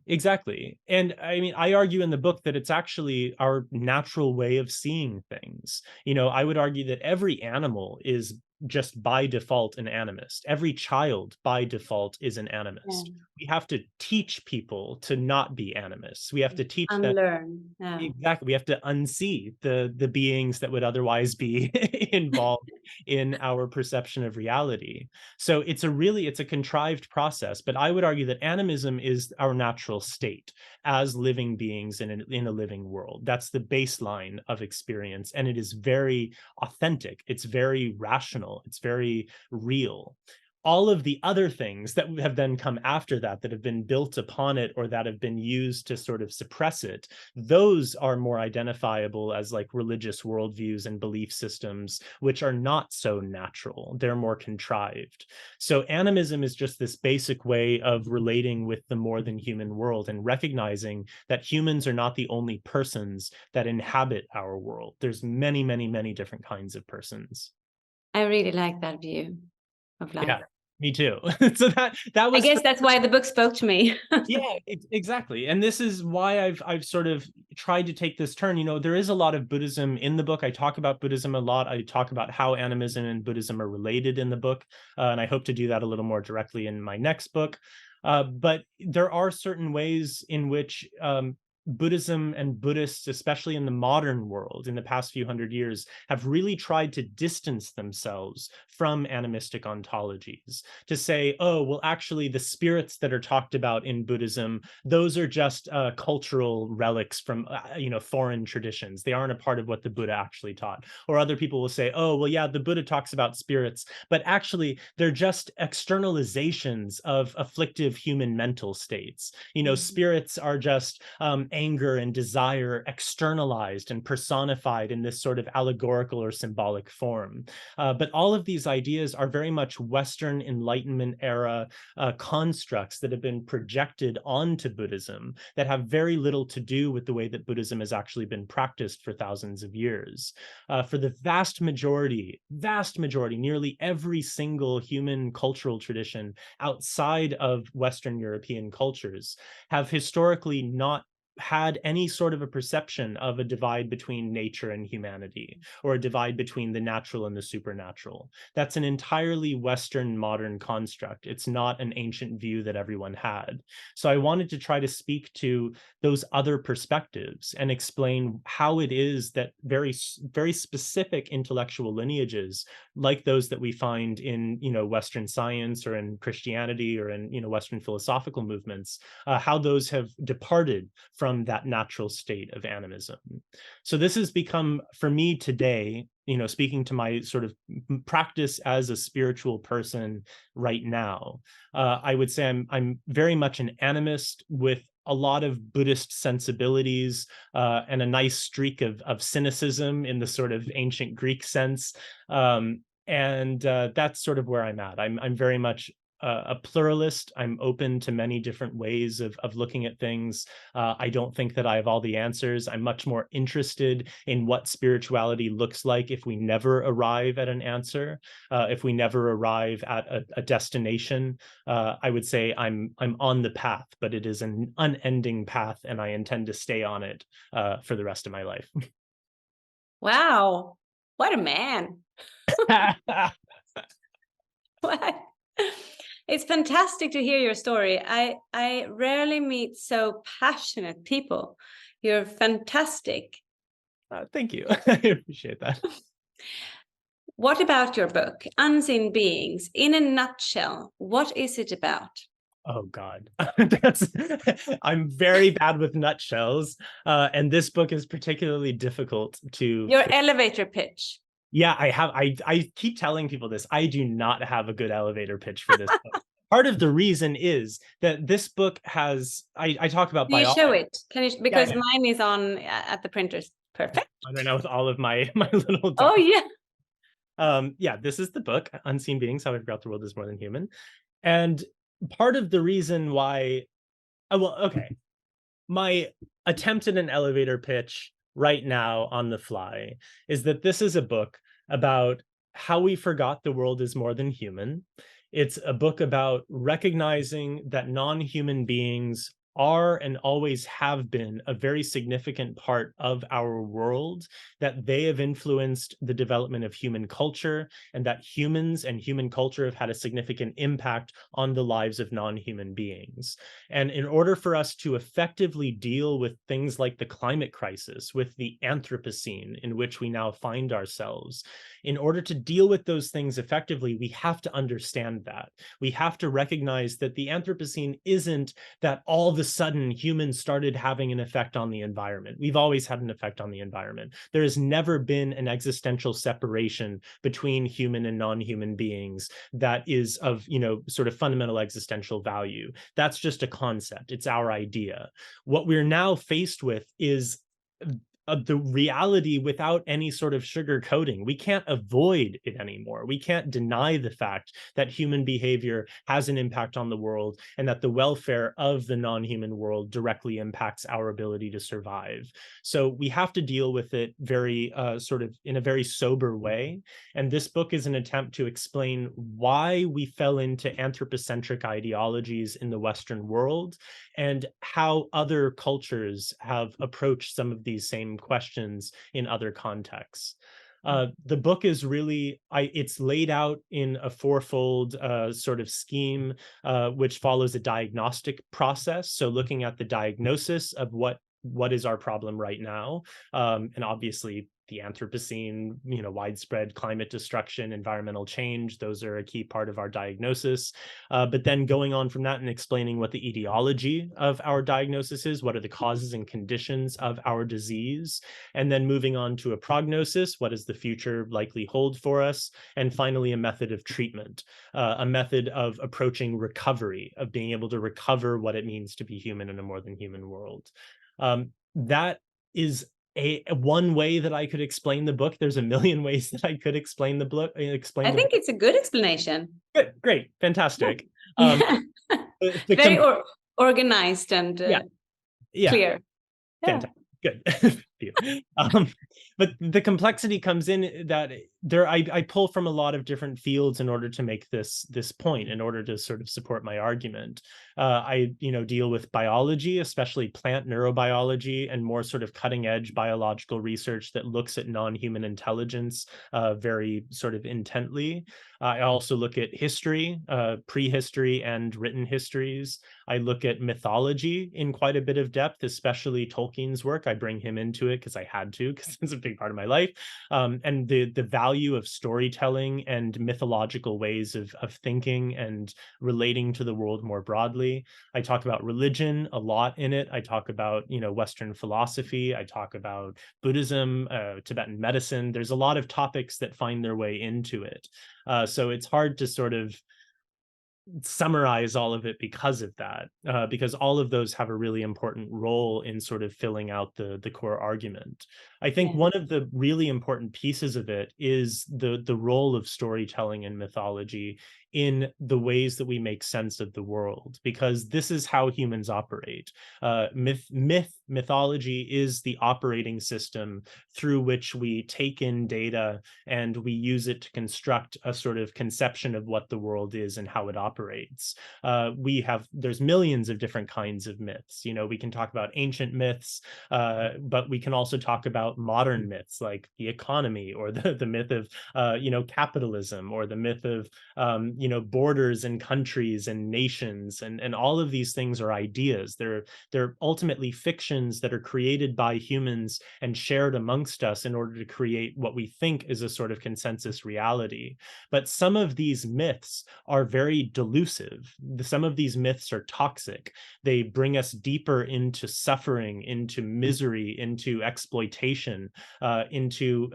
exactly. And I mean, I argue in the book that it's actually our natural way of seeing things. I would argue that every animal is just by default an animist. Every child by default is an animist. Yeah. We have to teach people to not be animists. We have to teach them— Unlearn. Yeah. Exactly. We have to unsee the beings that would otherwise be involved in our perception of reality. So it's a contrived process, but I would argue that animism is our natural state as living beings in a living world. That's the baseline of experience, and it is very authentic. It's very rational. It's very real. All of the other things that have then come after that have been built upon it, or that have been used to sort of suppress it, those are more identifiable as like religious worldviews and belief systems, which are not so natural. They're more contrived. So animism is just this basic way of relating with the more than human world and recognizing that humans are not the only persons that inhabit our world. There's many, many, many different kinds of persons. I really like that view of life. Yeah. Me too. So that was— I guess that's why the book spoke to me. Yeah, exactly. And this is why I've sort of tried to take this turn. There is a lot of Buddhism in the book. I talk about Buddhism a lot. I talk about how animism and Buddhism are related in the book, and I hope to do that a little more directly in my next book. But there are certain ways in which Buddhism and Buddhists, especially in the modern world in the past few hundred years, have really tried to distance themselves from animistic ontologies, to say, oh, well, actually, the spirits that are talked about in Buddhism, those are just cultural relics from foreign traditions. They aren't a part of what the Buddha actually taught. Or other people will say, oh, well, yeah, the Buddha talks about spirits, but actually, they're just externalizations of afflictive human mental states. Spirits are just anger and desire externalized and personified in this sort of allegorical or symbolic form. But all of these ideas are very much Western Enlightenment era constructs that have been projected onto Buddhism that have very little to do with the way that Buddhism has actually been practiced for thousands of years. For the vast majority, nearly every single human cultural tradition outside of Western European cultures have historically not had any sort of a perception of a divide between nature and humanity, or a divide between the natural and the supernatural. That's an entirely Western modern construct. It's not an ancient view that everyone had. So I wanted to try to speak to those other perspectives and explain how it is that very, very specific intellectual lineages, like those that we find in Western science or in Christianity or in Western philosophical movements, how those have departed from that natural state of animism. So this has become, for me today, speaking to my sort of practice as a spiritual person right now, I would say I'm very much an animist with a lot of Buddhist sensibilities and a nice streak of cynicism in the sort of ancient Greek sense. And that's sort of where I'm at. I'm very much a pluralist. I'm open to many different ways of looking at things. I don't think that I have all the answers. I'm much more interested in what spirituality looks like if we never arrive at an answer, if we never arrive at a destination. I would say I'm on the path, but it is an unending path, and I intend to stay on it for the rest of my life. Wow, what a man. What? It's fantastic to hear your story. I rarely meet so passionate people. You're fantastic. Thank you. I appreciate that. What about your book, Unseen Beings? In a nutshell, what is it about? Oh God, I'm very bad with nutshells, and this book is particularly difficult to. Your elevator pitch. Yeah, I keep telling people this. I do not have a good elevator pitch for this book. Part of the reason is that this book has. I talk about Can you biology. show it? Can you? Because Yeah. mine is on at the printers. Perfect. I don't know, with all of my little. Oh yeah. Yeah, this is the book, Unseen Beings: How I Forgot the World is More Than Human, and part of the reason why. Well, okay. My attempt at an elevator pitch right now on the fly is that this is a book about how we forgot the world is more than human. It's a book about recognizing that non-human beings are and always have been a very significant part of our world, that they have influenced the development of human culture, and that humans and human culture have had a significant impact on the lives of non-human beings. And in order for us to effectively deal with things like the climate crisis, with the Anthropocene in which we now find ourselves, in order to deal with those things effectively, we have to understand that. We have to recognize that the Anthropocene isn't that all of a sudden humans started having an effect on the environment. We've always had an effect on the environment. There has never been an existential separation between human and non-human beings that is of, sort of fundamental existential value. That's just a concept. It's our idea. What we're now faced with is the reality without any sort of sugar coating. We can't avoid it anymore. We can't deny the fact that human behavior has an impact on the world, and that the welfare of the non-human world directly impacts our ability to survive. So we have to deal with it very sort of in a very sober way. And this book is an attempt to explain why we fell into anthropocentric ideologies in the Western world, and how other cultures have approached some of these same questions in other contexts. The book is really, it's laid out in a fourfold sort of scheme, which follows a diagnostic process. So looking at the diagnosis of what is our problem right now, and obviously the Anthropocene, widespread climate destruction, environmental change, those are a key part of our diagnosis. But then going on from that and explaining what the etiology of our diagnosis is, what are the causes and conditions of our disease, and then moving on to a prognosis, what does the future likely hold for us, and finally a method of treatment, a method of approaching recovery, of being able to recover what it means to be human in a more than human world. That is one way that I could explain the book. There's a million ways that I could explain the book. I think it's a good explanation. Good, great, fantastic. Yeah. Very organized and clear. Fantastic. Good. But the complexity comes in that I pull from a lot of different fields in order to make this point, in order to sort of support my argument. I deal with biology, especially plant neurobiology, and more sort of cutting edge biological research that looks at non-human intelligence very sort of intently. I also look at history, prehistory and written histories. I look at mythology in quite a bit of depth, especially Tolkien's work. I bring him into it because I had to, because it's a big part of my life. And the value of storytelling and mythological ways of thinking and relating to the world more broadly. I talk about religion a lot in it. I talk about, Western philosophy. I talk about Buddhism, Tibetan medicine. There's a lot of topics that find their way into it. So it's hard to sort of summarize all of it because of that, because all of those have a really important role in sort of filling out the core argument. I think one of the really important pieces of it is the role of storytelling and mythology in the ways that we make sense of the world, because this is how humans operate. Mythology is the operating system through which we take in data and we use it to construct a sort of conception of what the world is and how it operates. There's millions of different kinds of myths. We can talk about ancient myths, but we can also talk about modern myths like the economy, or the myth of capitalism, or the myth of borders and countries and nations, and all of these things are ideas. They're ultimately fictions that are created by humans and shared amongst us in order to create what we think is a sort of consensus reality. But some of these myths are very delusive. Some of these myths are toxic. They bring us deeper into suffering, into misery, into exploitation, into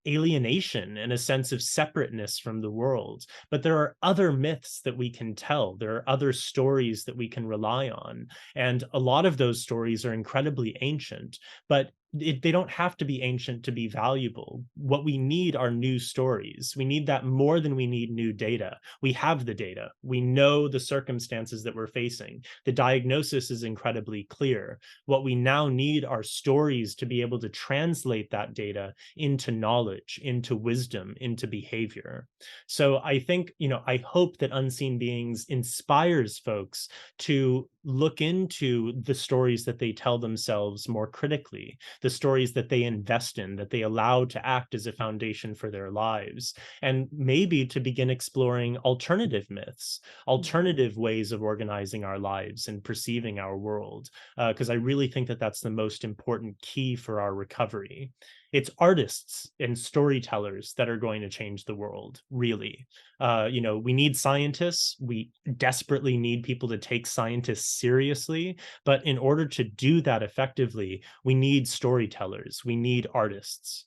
alienation and a sense of separateness from the world. But there are other myths that we can tell. There are other stories that we can rely on. And a lot of those stories are incredibly ancient, but they don't have to be ancient to be valuable. What we need are new stories. We need that more than we need new data. We have the data. We know the circumstances that we're facing. The diagnosis is incredibly clear. What we now need are stories to be able to translate that data into knowledge, into wisdom, into behavior. So I think, I hope that Unseen Beings inspires folks to look into the stories that they tell themselves more critically, the stories that they invest in, that they allow to act as a foundation for their lives, and maybe to begin exploring alternative myths, alternative ways of organizing our lives and perceiving our world, because I really think that that's the most important key for our recovery. It's artists and storytellers that are going to change the world, really. We need scientists. We desperately need people to take scientists seriously. But in order to do that effectively, we need storytellers. We need artists.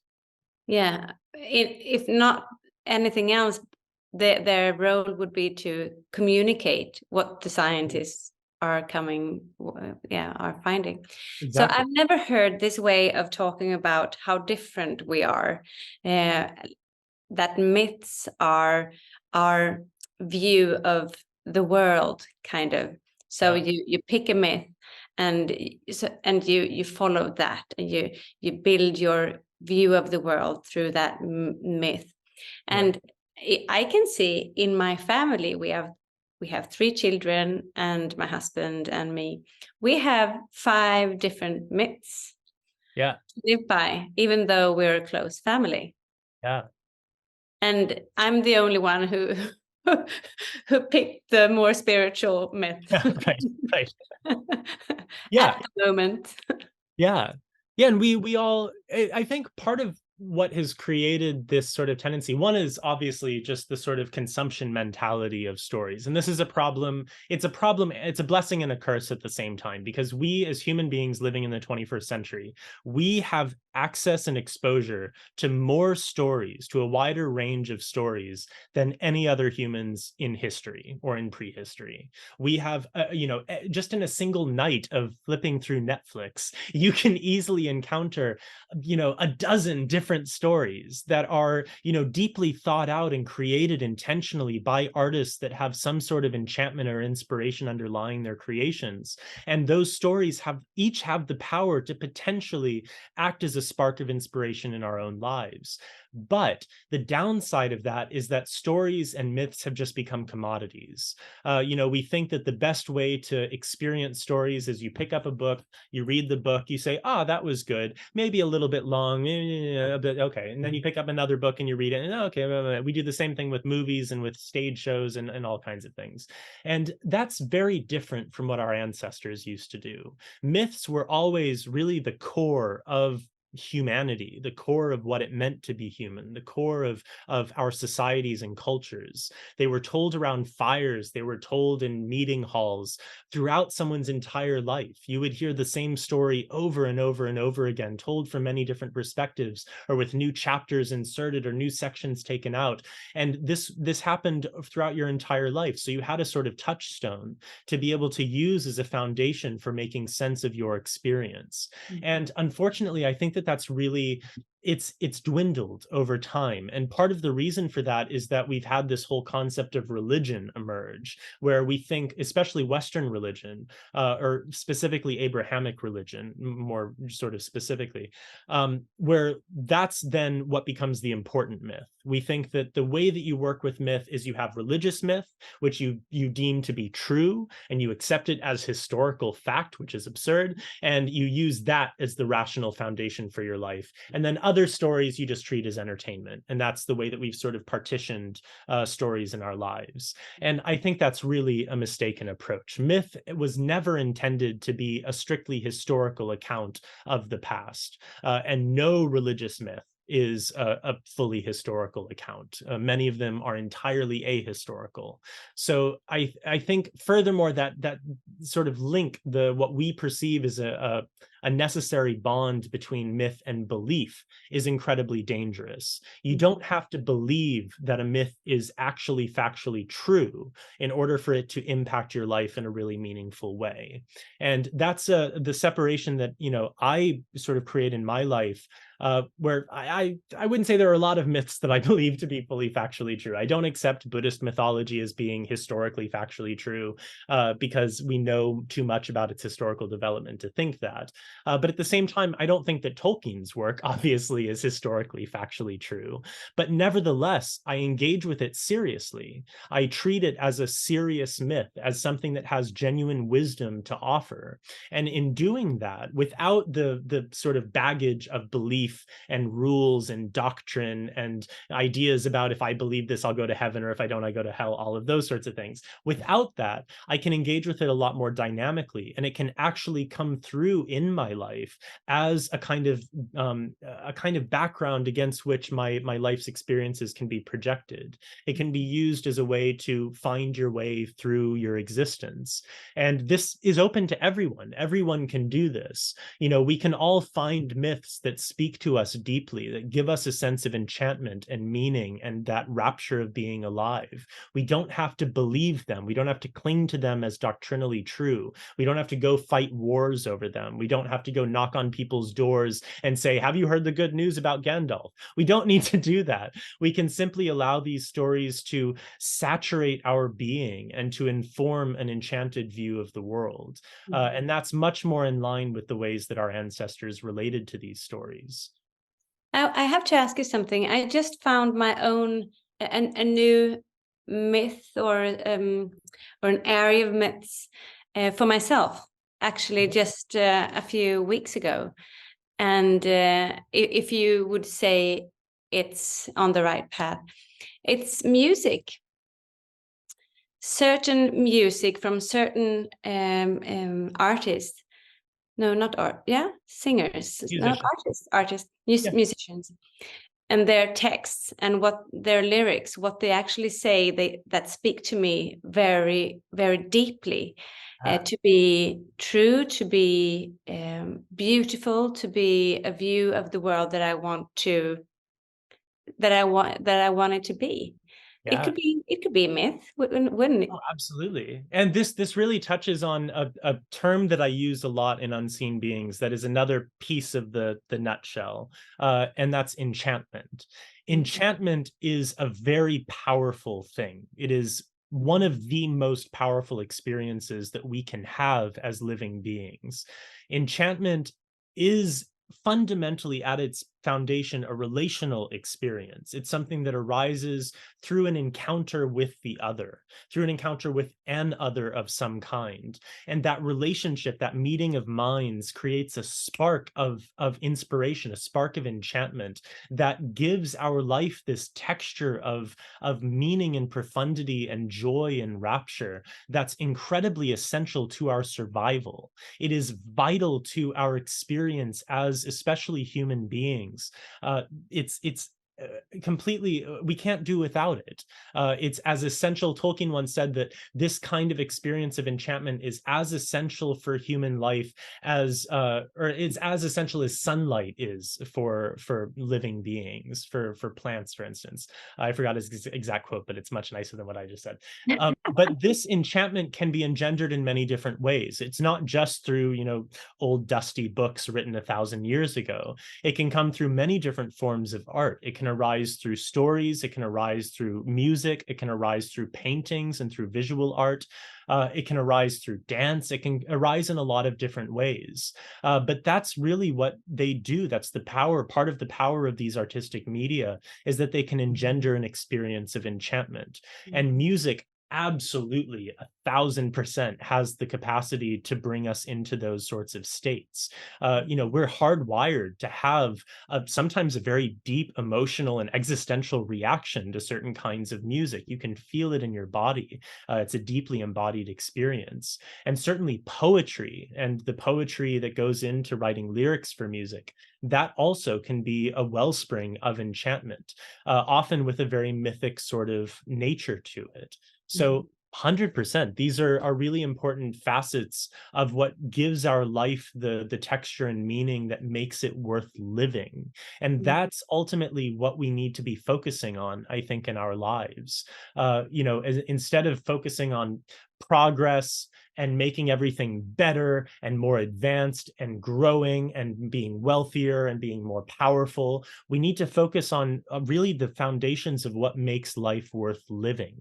Yeah, if not anything else, their role would be to communicate what the scientists are are finding. So Exactly. I've never heard this way of talking about how different we are. That myths are our view of the world, kind of. So Yeah. you pick a myth, and you follow that, and you build your view of the world through that myth. And I can see in my family, we have 3 children, and my husband and me. We have 5 different myths Yeah. to live by, even though we're a close family. Yeah. And I'm the only one who who picked the more spiritual myth. Yeah. Right. Right. Yeah. At the moment. Yeah. Yeah, and we all, I think part of what has created this sort of tendency, one is obviously just the sort of consumption mentality of stories. And this is a problem. It's a blessing and a curse at the same time, because we as human beings living in the 21st century, we have access and exposure to more stories, to a wider range of stories than any other humans in history or in prehistory. We have, just in a single night of flipping through Netflix, you can easily encounter, a dozen different stories that are, deeply thought out and created intentionally by artists that have some sort of enchantment or inspiration underlying their creations. And those stories each have the power to potentially act as a spark of inspiration in our own lives. But the downside of that is that stories and myths have just become commodities. We think that the best way to experience stories is you pick up a book, you read the book, you say, that was good, maybe a little bit long, but okay. And then you pick up another book and you read it, and okay, we do the same thing with movies and with stage shows and all kinds of things. And that's very different from what our ancestors used to do. Myths were always really the core of humanity, the core of what it meant to be human, the core of our societies and cultures. They were told around fires, they were told in meeting halls throughout someone's entire life. You would hear the same story over and over and over again, told from many different perspectives, or with new chapters inserted or new sections taken out. And this happened throughout your entire life. So you had a sort of touchstone to be able to use as a foundation for making sense of your experience. And unfortunately, I think that that's really it's dwindled over time. And part of the reason for that is that we've had this whole concept of religion emerge, where we think, especially Western religion, or specifically Abrahamic religion, more sort of specifically, where that's then what becomes the important myth. We think that the way that you work with myth is you have religious myth, which you deem to be true, and you accept it as historical fact, which is absurd, and you use that as the rational foundation for your life. And then other stories you just treat as entertainment. And that's the way that we've sort of partitioned stories in our lives. And I think that's really a mistaken approach. Myth was never intended to be a strictly historical account of the past, and no religious myth is a fully historical account. Many of them are entirely ahistorical. So I think furthermore that sort of link, what we perceive as a necessary bond between myth and belief, is incredibly dangerous. You don't have to believe that a myth is actually factually true in order for it to impact your life in a really meaningful way. And that's the separation that, I sort of create in my life, where I wouldn't say there are a lot of myths that I believe to be fully factually true. I don't accept Buddhist mythology as being historically factually true, because we know too much about its historical development to think that. But at the same time, I don't think that Tolkien's work obviously is historically factually true. But nevertheless, I engage with it seriously. I treat it as a serious myth, as something that has genuine wisdom to offer. And in doing that, without the sort of baggage of belief and rules and doctrine and ideas about, if I believe this, I'll go to heaven, or if I don't, I go to hell, all of those sorts of things. Without that, I can engage with it a lot more dynamically, and it can actually come through in my life as a kind of background against which my life's experiences can be projected. It can be used as a way to find your way through your existence. And this is open to everyone. Everyone can do this. We can all find myths that speak to us deeply, that give us a sense of enchantment and meaning and that rapture of being alive. We don't have to believe them. We don't have to cling to them as doctrinally true. We don't have to go fight wars over them. We don't have to go knock on people's doors and say, have you heard the good news about Gandalf? We don't need to do that. We can simply allow these stories to saturate our being and to inform an enchanted view of the world. And that's much more in line with the ways that our ancestors related to these stories. I have to ask you something. I just found my own a new myth, or an area of myths for myself, actually, just a few weeks ago. And if you would say it's on the right path, it's music. Certain music from certain artists. No, not art. Yeah, singers, not artists, musicians, and their texts and what their lyrics, what they actually say, that speak to me very, very deeply, to be true, to be beautiful, to be a view of the world that I want it to be. Yeah. It could be a myth, wouldn't it? Oh, absolutely. And this really touches on a term that I use a lot in Unseen Beings that is another piece of the nutshell, and that's enchantment. Enchantment is a very powerful thing. It is one of the most powerful experiences that we can have as living beings. Enchantment is fundamentally, at its foundation, a relational experience. It's something that arises through an encounter with the other, through an encounter with an other of some kind. And that relationship, that meeting of minds, creates a spark of inspiration, a spark of enchantment that gives our life this texture of meaning and profundity and joy and rapture that's incredibly essential to our survival. It is vital to our experience as especially human beings. It's completely, we can't do without it. It's as essential. Tolkien once said that this kind of experience of enchantment is as essential for human life as, or it's as essential as sunlight is for living beings, for plants, for instance. I forgot his exact quote, but it's much nicer than what I just said. But this enchantment can be engendered in many different ways. It's not just through, old dusty books written 1,000 years ago. It can come through many different forms of art. It can arise through stories. It can arise through music. It can arise through paintings and through visual art. It can arise through dance. It can arise in a lot of different ways. But that's really what they do. That's the power. Part of the power of these artistic media is that they can engender an experience of enchantment. And music absolutely 1,000% has the capacity to bring us into those sorts of states. We're hardwired to have sometimes a very deep emotional and existential reaction to certain kinds of music. You can feel it in your body. It's a deeply embodied experience. And certainly poetry, and the poetry that goes into writing lyrics for music, that also can be a wellspring of enchantment, often with a very mythic sort of nature to it. So 100%, these are really important facets of what gives our life the texture and meaning that makes it worth living. And that's ultimately what we need to be focusing on, I think, in our lives. Instead of focusing on progress and making everything better and more advanced and growing and being wealthier and being more powerful, we need to focus on really the foundations of what makes life worth living.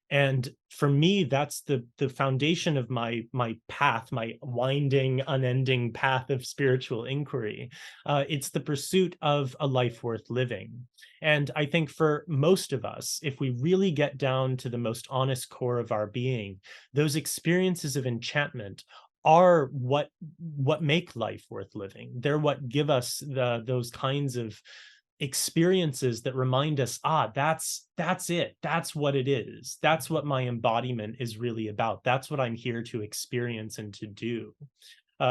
And for me, that's the foundation of my path, my winding, unending path of spiritual inquiry. It's the pursuit of a life worth living. And I think for most of us, if we really get down to the most honest core of our being, those experiences of enchantment are what make life worth living. They're what give us those kinds of experiences that remind us, that's it. That's what it is. That's what my embodiment is really about. That's what I'm here to experience and to do.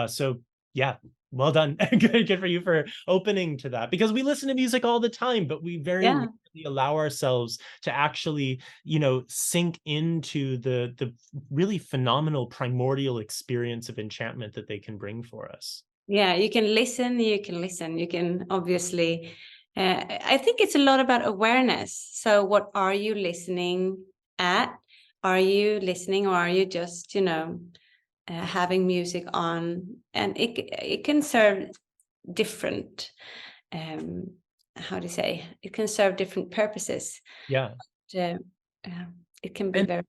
So yeah, well done. Good for you for opening to that, because we listen to music all the time, but we very rarely allow ourselves to actually, sink into the really phenomenal primordial experience of enchantment that they can bring for us. Yeah, you can listen. You can obviously, I think it's a lot about awareness. So what are you listening at? Are you listening, or are you just, having music on? And it can serve different, how do you say? It can serve different purposes. Yeah. But, it can be very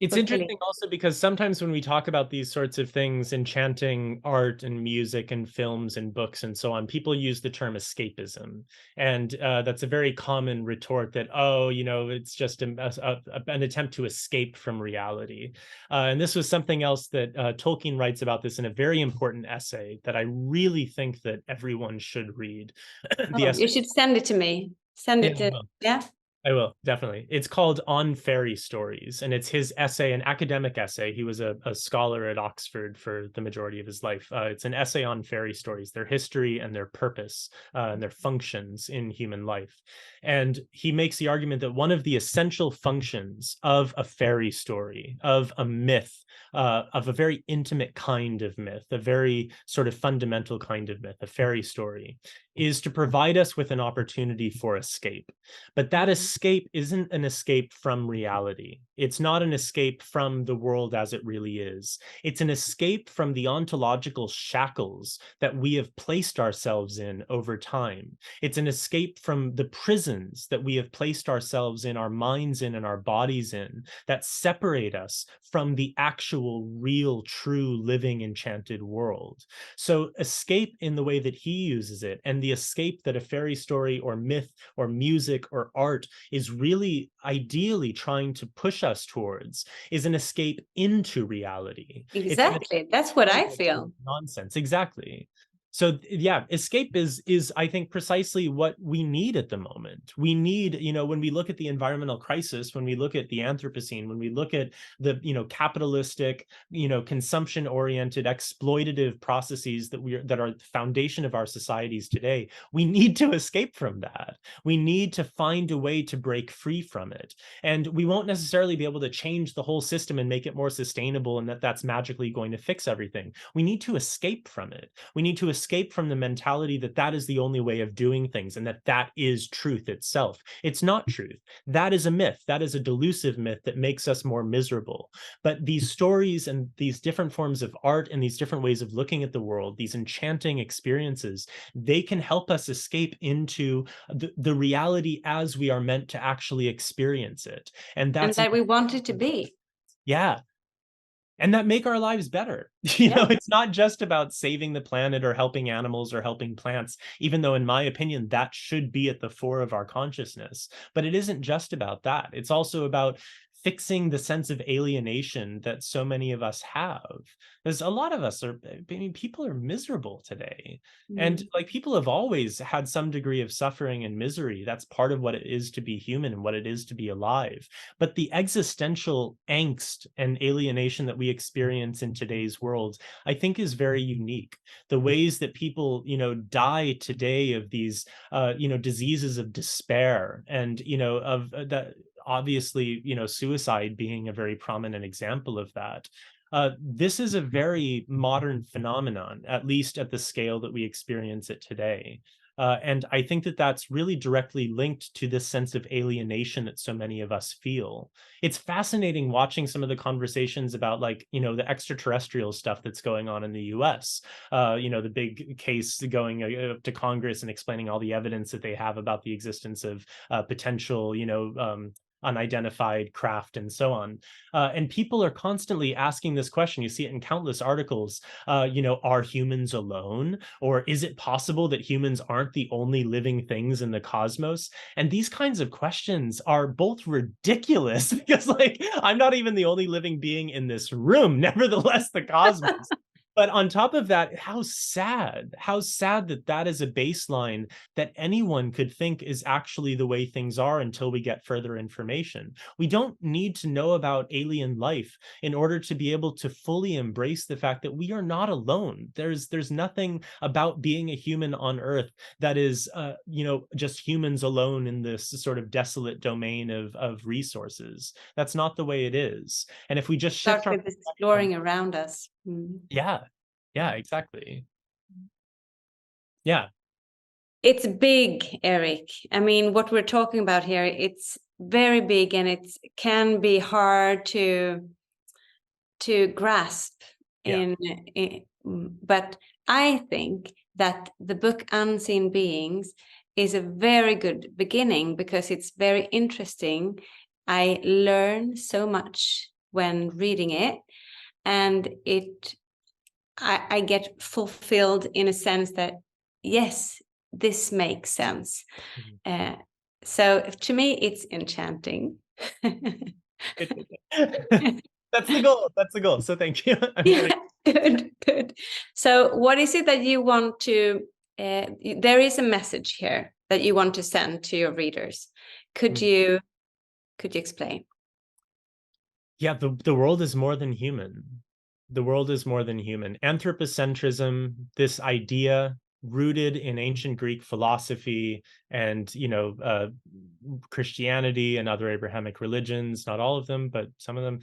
It's fulfilling. interesting also because sometimes when we talk about these sorts of things, enchanting art and music and films and books and so on, people use the term escapism. And that's a very common retort that, it's just an attempt to escape from reality. And this was something else that Tolkien writes about this in a very important essay that I really think that everyone should read. You should send it to me. Send it to, I will, definitely. It's called On Fairy Stories, and it's his essay, an academic essay. He was a scholar at Oxford for the majority of his life. It's an essay on fairy stories, their history and their purpose and their functions in human life. And he makes the argument that one of the essential functions of a fairy story, of a myth, of a very intimate kind of myth, a very sort of fundamental kind of myth, a fairy story, is to provide us with an opportunity for escape. But that escape isn't an escape from reality. It's not an escape from the world as it really is. It's an escape from the ontological shackles that we have placed ourselves in over time. It's an escape from the prisons that we have placed ourselves in, our minds in, and our bodies in, that separate us from the actual, real, true, living, enchanted world. So escape in the way that he uses it, and the escape that a fairy story or myth or music or art is really ideally trying to push us towards, is an escape into reality. Exactly. That's what I feel. Nonsense. Exactly. So yeah, escape is I think precisely what we need at the moment. We need, when we look at the environmental crisis, when we look at the Anthropocene, when we look at the, capitalistic, consumption oriented, exploitative processes that are the foundation of our societies today, we need to escape from that. We need to find a way to break free from it. And we won't necessarily be able to change the whole system and make it more sustainable and that's magically going to fix everything. We need to escape from it. We need to escape from the mentality that is the only way of doing things and that is truth itself. It's not truth. That is a myth. That is a delusive myth that makes us more miserable. But these stories and these different forms of art and these different ways of looking at the world, these enchanting experiences, they can help us escape into the reality as we are meant to actually experience it. And that we want it to be. Yeah. And that make our lives better. It's not just about saving the planet or helping animals or helping plants, even though in my opinion, that should be at the fore of our consciousness. But it isn't just about that. It's also about fixing the sense of alienation that so many of us have. Because a lot of us people are miserable today. And like people have always had some degree of suffering and misery. That's part of what it is to be human and what it is to be alive. But the existential angst and alienation that we experience in today's world, I think is very unique. The ways that people, die today of these, diseases of despair and, of that, obviously, suicide being a very prominent example of that. This is a very modern phenomenon, at least at the scale that we experience it today. And I think that's really directly linked to this sense of alienation that so many of us feel. It's fascinating watching some of the conversations about the extraterrestrial stuff that's going on in the US. The big case going up to Congress and explaining all the evidence that they have about the existence of potential, unidentified craft and so on. And people are constantly asking this question. You see it in countless articles, are humans alone? Or is it possible that humans aren't the only living things in the cosmos? And these kinds of questions are both ridiculous because I'm not even the only living being in this room, nevertheless, the cosmos. But on top of that, how sad that is a baseline that anyone could think is actually the way things are until we get further information. We don't need to know about alien life in order to be able to fully embrace the fact that we are not alone. There's nothing about being a human on Earth that is, just humans alone in this sort of desolate domain of resources. That's not the way it is. And if we just shift our exploring around us. Yeah, exactly. Yeah. It's big, Eric. I mean, what we're talking about here, it's very big and it can be hard to grasp but I think that the book Unseen Beings is a very good beginning because it's very interesting. I learn so much when reading it, and I get fulfilled in a sense that, yes, this makes sense. So to me, it's enchanting. That's the goal. So thank you. Good. So what is it that you want to, there is a message here that you want to send to your readers. Could you explain? Yeah, the world is more than human. The world is more than human. Anthropocentrism, this idea rooted in ancient Greek philosophy and, Christianity and other Abrahamic religions, not all of them, but some of them,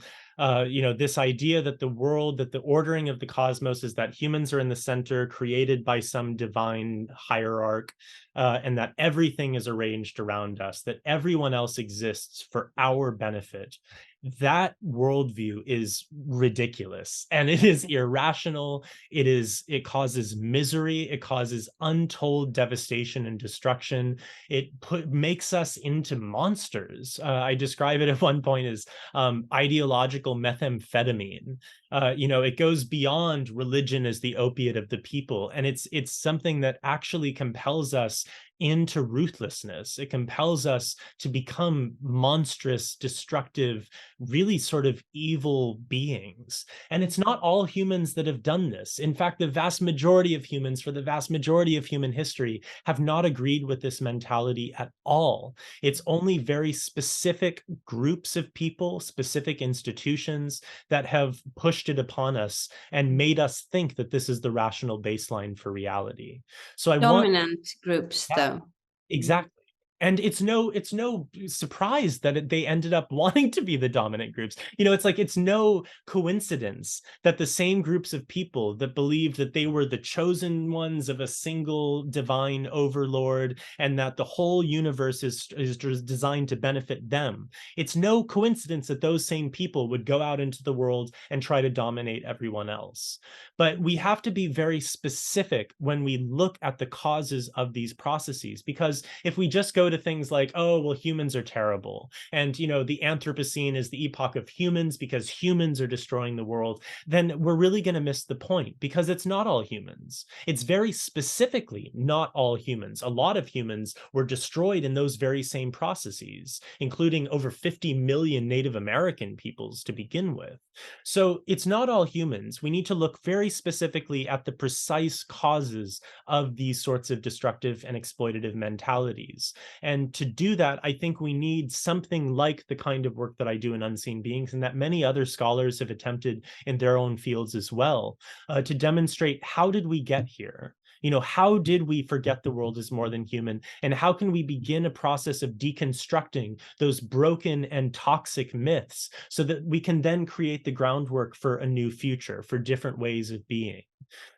this idea that the ordering of the cosmos is that humans are in the center, created by some divine hierarch, and that everything is arranged around us, that everyone else exists for our benefit. That worldview is ridiculous and it is irrational. It causes misery. It causes untold devastation and destruction. It makes us into monsters. I describe it at one point as ideological methamphetamine. It goes beyond religion as the opiate of the people. And it's something that actually compels us into ruthlessness. It compels us to become monstrous, destructive, really sort of evil beings. And it's not all humans that have done this. In fact, the vast majority of humans, for the vast majority of human history, have not agreed with this mentality at all. It's only very specific groups of people, specific institutions that have pushed it upon us and made us think that this is the rational baseline for reality. So I want Dominant groups, though. exactly. And it's no surprise that they ended up wanting to be the dominant groups. You know, it's like, it's no coincidence that the same groups of people that believed that they were the chosen ones of a single divine overlord and that the whole universe is designed to benefit them. It's no coincidence that those same people would go out into the world and try to dominate everyone else. But we have to be very specific when we look at the causes of these processes, because if we just go to things like, oh, well, humans are terrible, and, you know, the Anthropocene is the epoch of humans because humans are destroying the world, then we're really going to miss the point, because it's not all humans. It's very specifically not all humans. A lot of humans were destroyed in those very same processes, including over 50 million Native American peoples to begin with. So it's not all humans. We need to look very specifically at the precise causes of these sorts of destructive and exploitative mentalities. And to do that, I think we need something like the kind of work that I do in Unseen Beings, and that many other scholars have attempted in their own fields as well, to demonstrate, how did we get here? You know, how did we forget the world is more than human? And how can we begin a process of deconstructing those broken and toxic myths so that we can then create the groundwork for a new future, for different ways of being?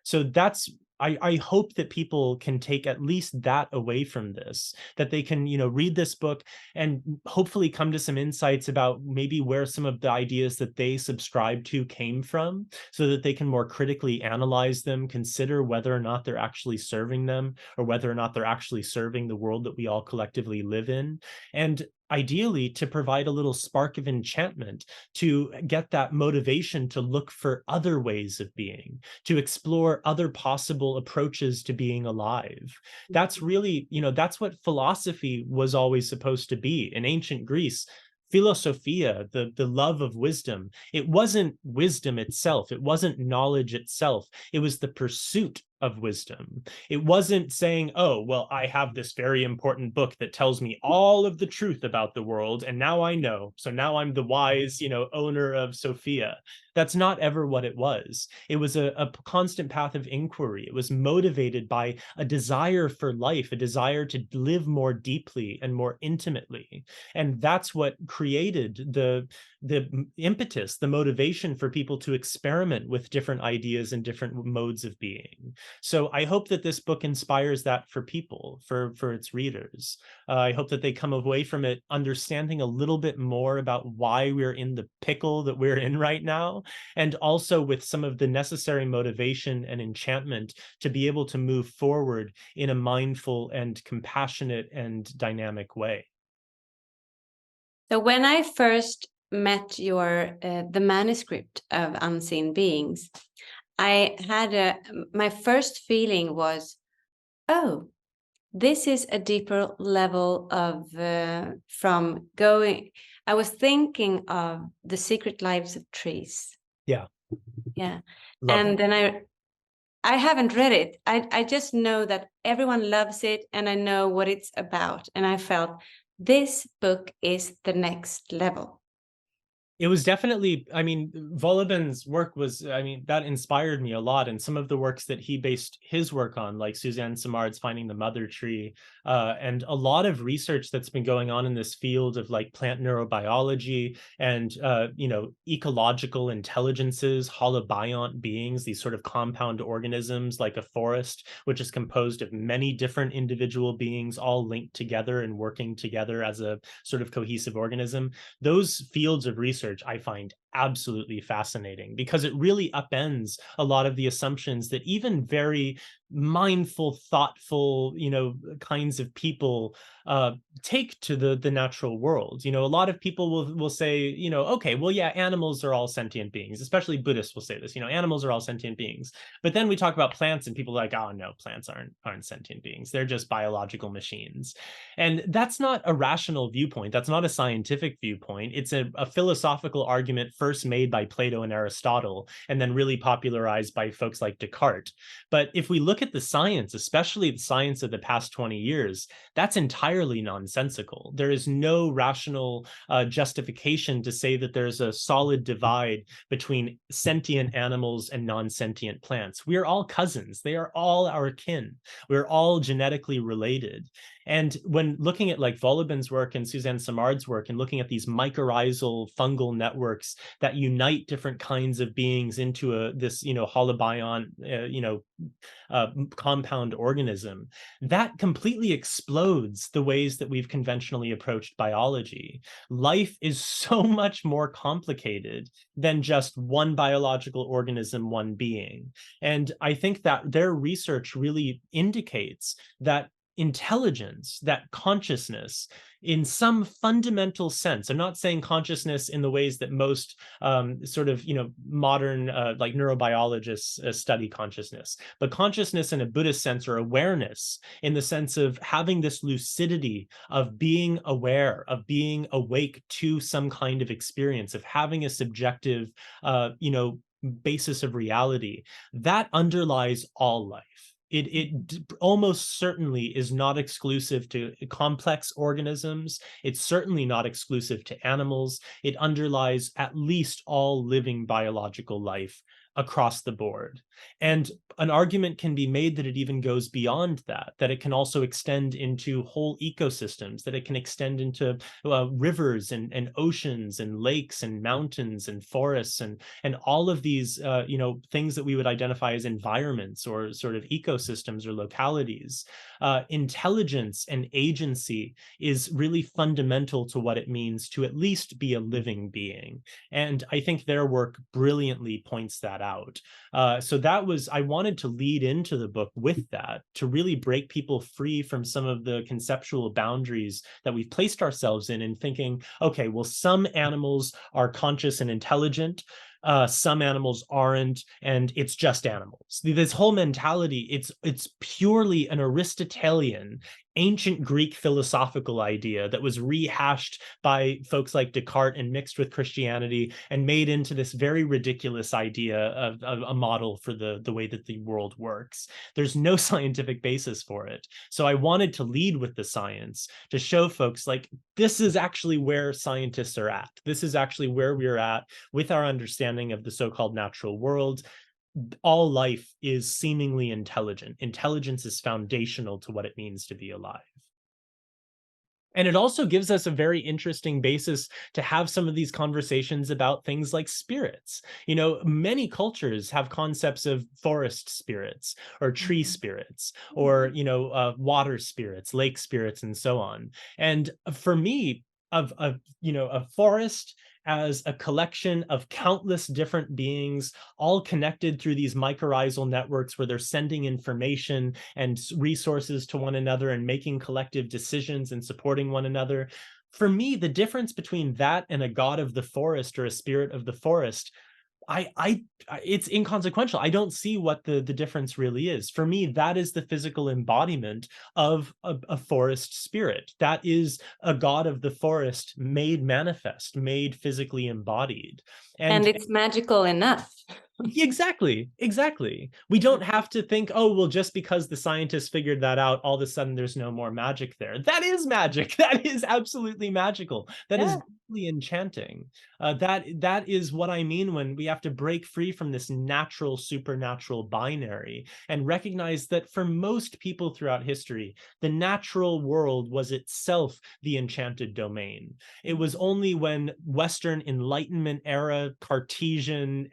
So that's, I hope that people can take at least that away from this, that they can, you know, read this book and hopefully come to some insights about maybe where some of the ideas that they subscribe to came from, so that they can more critically analyze them, consider whether or not they're actually serving them, or whether or not they're actually serving the world that we all collectively live in. And ideally, to provide a little spark of enchantment, to get that motivation to look for other ways of being, to explore other possible approaches to being alive. That's really, you know, that's what philosophy was always supposed to be. In ancient Greece, philosophia, the love of wisdom, it wasn't wisdom itself. It wasn't knowledge itself. It was the pursuit of wisdom. It wasn't saying, oh, well, I have this very important book that tells me all of the truth about the world, and now I know. So now I'm the wise, you know, owner of Sophia. That's not ever what it was. It was a constant path of inquiry. It was motivated by a desire for life, a desire to live more deeply and more intimately. And that's what created the impetus, the motivation for people to experiment with different ideas and different modes of being. So I hope that this book inspires that for people, for its readers. I hope that they come away from it understanding a little bit more about why we're in the pickle that we're in right now, and also with some of the necessary motivation and enchantment to be able to move forward in a mindful and compassionate and dynamic way. So when I first met your the manuscript of Unseen Beings, I had my first feeling was, oh, this is a deeper level of from going. I was thinking of The Secret Lives of Trees. Yeah. Yeah. Love And it. then I haven't read it. I just know that everyone loves it, and I know what it's about. And I felt this book is the next level. It was definitely, I mean, Volobin's work was, I mean, that inspired me a lot. And some of the works that he based his work on, like Suzanne Simard's Finding the Mother Tree, and a lot of research that's been going on in this field of like plant neurobiology and, you know, ecological intelligences, holobiont beings, these sort of compound organisms like a forest, which is composed of many different individual beings all linked together and working together as a sort of cohesive organism. Those fields of research I find absolutely fascinating, because it really upends a lot of the assumptions that even very mindful, thoughtful, kinds of people take to the natural world. A lot of people will say, okay, well, yeah, animals are all sentient beings. Especially Buddhists will say this. Animals are all sentient beings. But then we talk about plants, and people are like, oh no, plants aren't sentient beings. They're just biological machines. And that's not a rational viewpoint. That's not a scientific viewpoint. It's a philosophical argument first made by Plato and Aristotle, and then really popularized by folks like Descartes. But if we look at the science, especially the science of the past 20 years, that's entirely nonsensical. There is no rational justification to say that there's a solid divide between sentient animals and non-sentient plants. We are all cousins. They are all our kin. We're all genetically related. And when looking at like Volobin's work and Suzanne Simard's work, and looking at these mycorrhizal fungal networks that unite different kinds of beings into this holobiont, compound organism, that completely explodes the ways that we've conventionally approached biology. Life is so much more complicated than just one biological organism, one being. And I think that their research really indicates that intelligence, that consciousness, in some fundamental sense, I'm not saying consciousness in the ways that most modern like neurobiologists study consciousness, but consciousness in a Buddhist sense, or awareness in the sense of having this lucidity of being aware, of being awake to some kind of experience, of having a subjective basis of reality, that underlies all life. It almost certainly is not exclusive to complex organisms. It's certainly not exclusive to animals. It underlies at least all living biological life across the board. And an argument can be made that it even goes beyond that, that it can also extend into whole ecosystems, that it can extend into rivers and oceans and lakes and mountains and forests and all of these things that we would identify as environments or sort of ecosystems or localities. Intelligence and agency is really fundamental to what it means to at least be a living being. And I think their work brilliantly points that out. So I wanted to lead into the book with that, to really break people free from some of the conceptual boundaries that we've placed ourselves in thinking, okay, well, some animals are conscious and intelligent, some animals aren't, and it's just animals. This whole mentality, it's purely an Aristotelian, ancient Greek philosophical idea that was rehashed by folks like Descartes and mixed with Christianity and made into this very ridiculous idea of a model for the way that the world works. There's no scientific basis for it. So I wanted to lead with the science to show folks like, this is actually where scientists are at. This is actually where we're at with our understanding of the so-called natural world. All life is seemingly intelligent. Intelligence is foundational to what it means to be alive. And it also gives us a very interesting basis to have some of these conversations about things like spirits. Many cultures have concepts of forest spirits or tree spirits or, water spirits, lake spirits, and so on. And for me, a forest as a collection of countless different beings, all connected through these mycorrhizal networks where they're sending information and resources to one another and making collective decisions and supporting one another. For me, the difference between that and a god of the forest or a spirit of the forest, it's inconsequential. I don't see what the difference really is. For me, that is the physical embodiment of a forest spirit. That is a god of the forest made manifest, made physically embodied. And it's magical enough. Exactly. We don't have to think, oh, well, just because the scientists figured that out, all of a sudden there's no more magic there. That is magic. That is absolutely magical. That is really enchanting. That is what I mean when we have to break free from this natural, supernatural binary and recognize that for most people throughout history, the natural world was itself the enchanted domain. It was only when Western Enlightenment era Cartesian,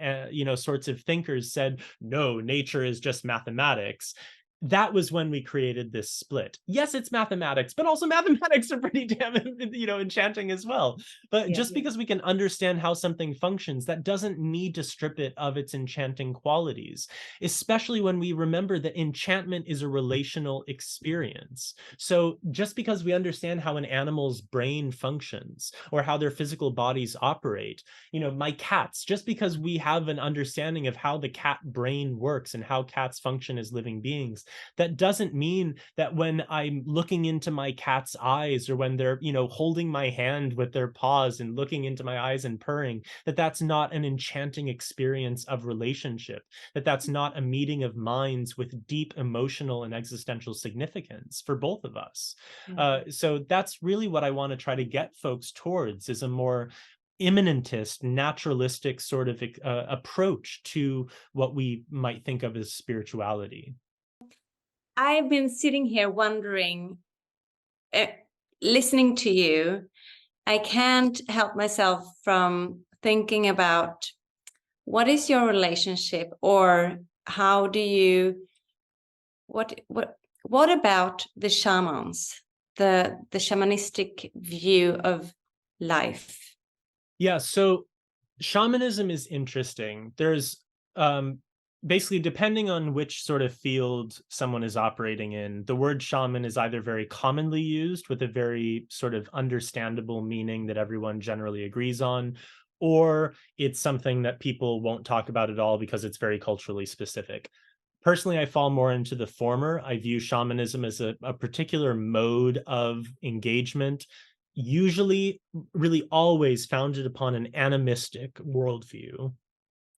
sorts of thinkers said, no, nature is just mathematics, that was when we created this split. Yes, it's mathematics, but also mathematics are pretty damn, enchanting as well. But just because we can understand how something functions, that doesn't need to strip it of its enchanting qualities, especially when we remember that enchantment is a relational experience. So just because we understand how an animal's brain functions or how their physical bodies operate, my cats, just because we have an understanding of how the cat brain works and how cats function as living beings, that doesn't mean that when I'm looking into my cat's eyes, or when they're, holding my hand with their paws and looking into my eyes and purring, that that's not an enchanting experience of relationship, that that's not a meeting of minds with deep emotional and existential significance for both of us. So that's really what I want to try to get folks towards, is a more immanentist, naturalistic sort of approach to what we might think of as spirituality. I've been sitting here wondering, listening to you, I can't help myself from thinking about what is your relationship, or how do you, what about the shamans, the shamanistic view of life? Yeah, so shamanism is interesting. There's basically, depending on which sort of field someone is operating in, the word shaman is either very commonly used with a very sort of understandable meaning that everyone generally agrees on, or it's something that people won't talk about at all because it's very culturally specific. Personally, I fall more into the former. I view shamanism as a particular mode of engagement, usually, really always founded upon an animistic worldview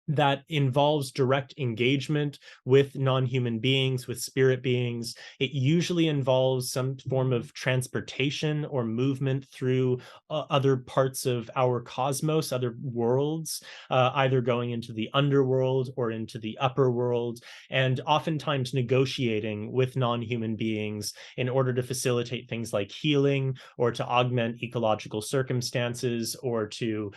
that involves direct engagement with non-human beings, with spirit beings. It usually involves some form of transportation or movement through other parts of our cosmos, other worlds, either going into the underworld or into the upper world, and oftentimes negotiating with non-human beings in order to facilitate things like healing, or to augment ecological circumstances, or to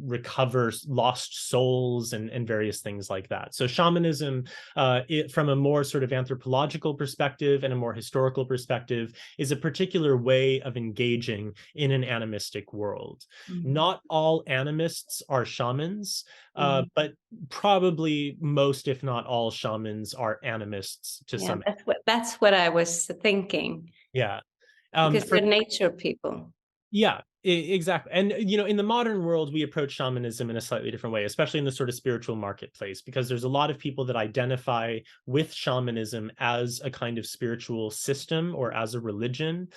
recover lost souls, and various things like that. So shamanism, from a more sort of anthropological perspective and a more historical perspective, is a particular way of engaging in an animistic world. Not all animists are shamans, but probably most, if not all, shamans are animists to some extent. That's what I was thinking. Yeah. Because they're nature people. Yeah, exactly. And, in the modern world, we approach shamanism in a slightly different way, especially in the sort of spiritual marketplace, because there's a lot of people that identify with shamanism as a kind of spiritual system or as a religion.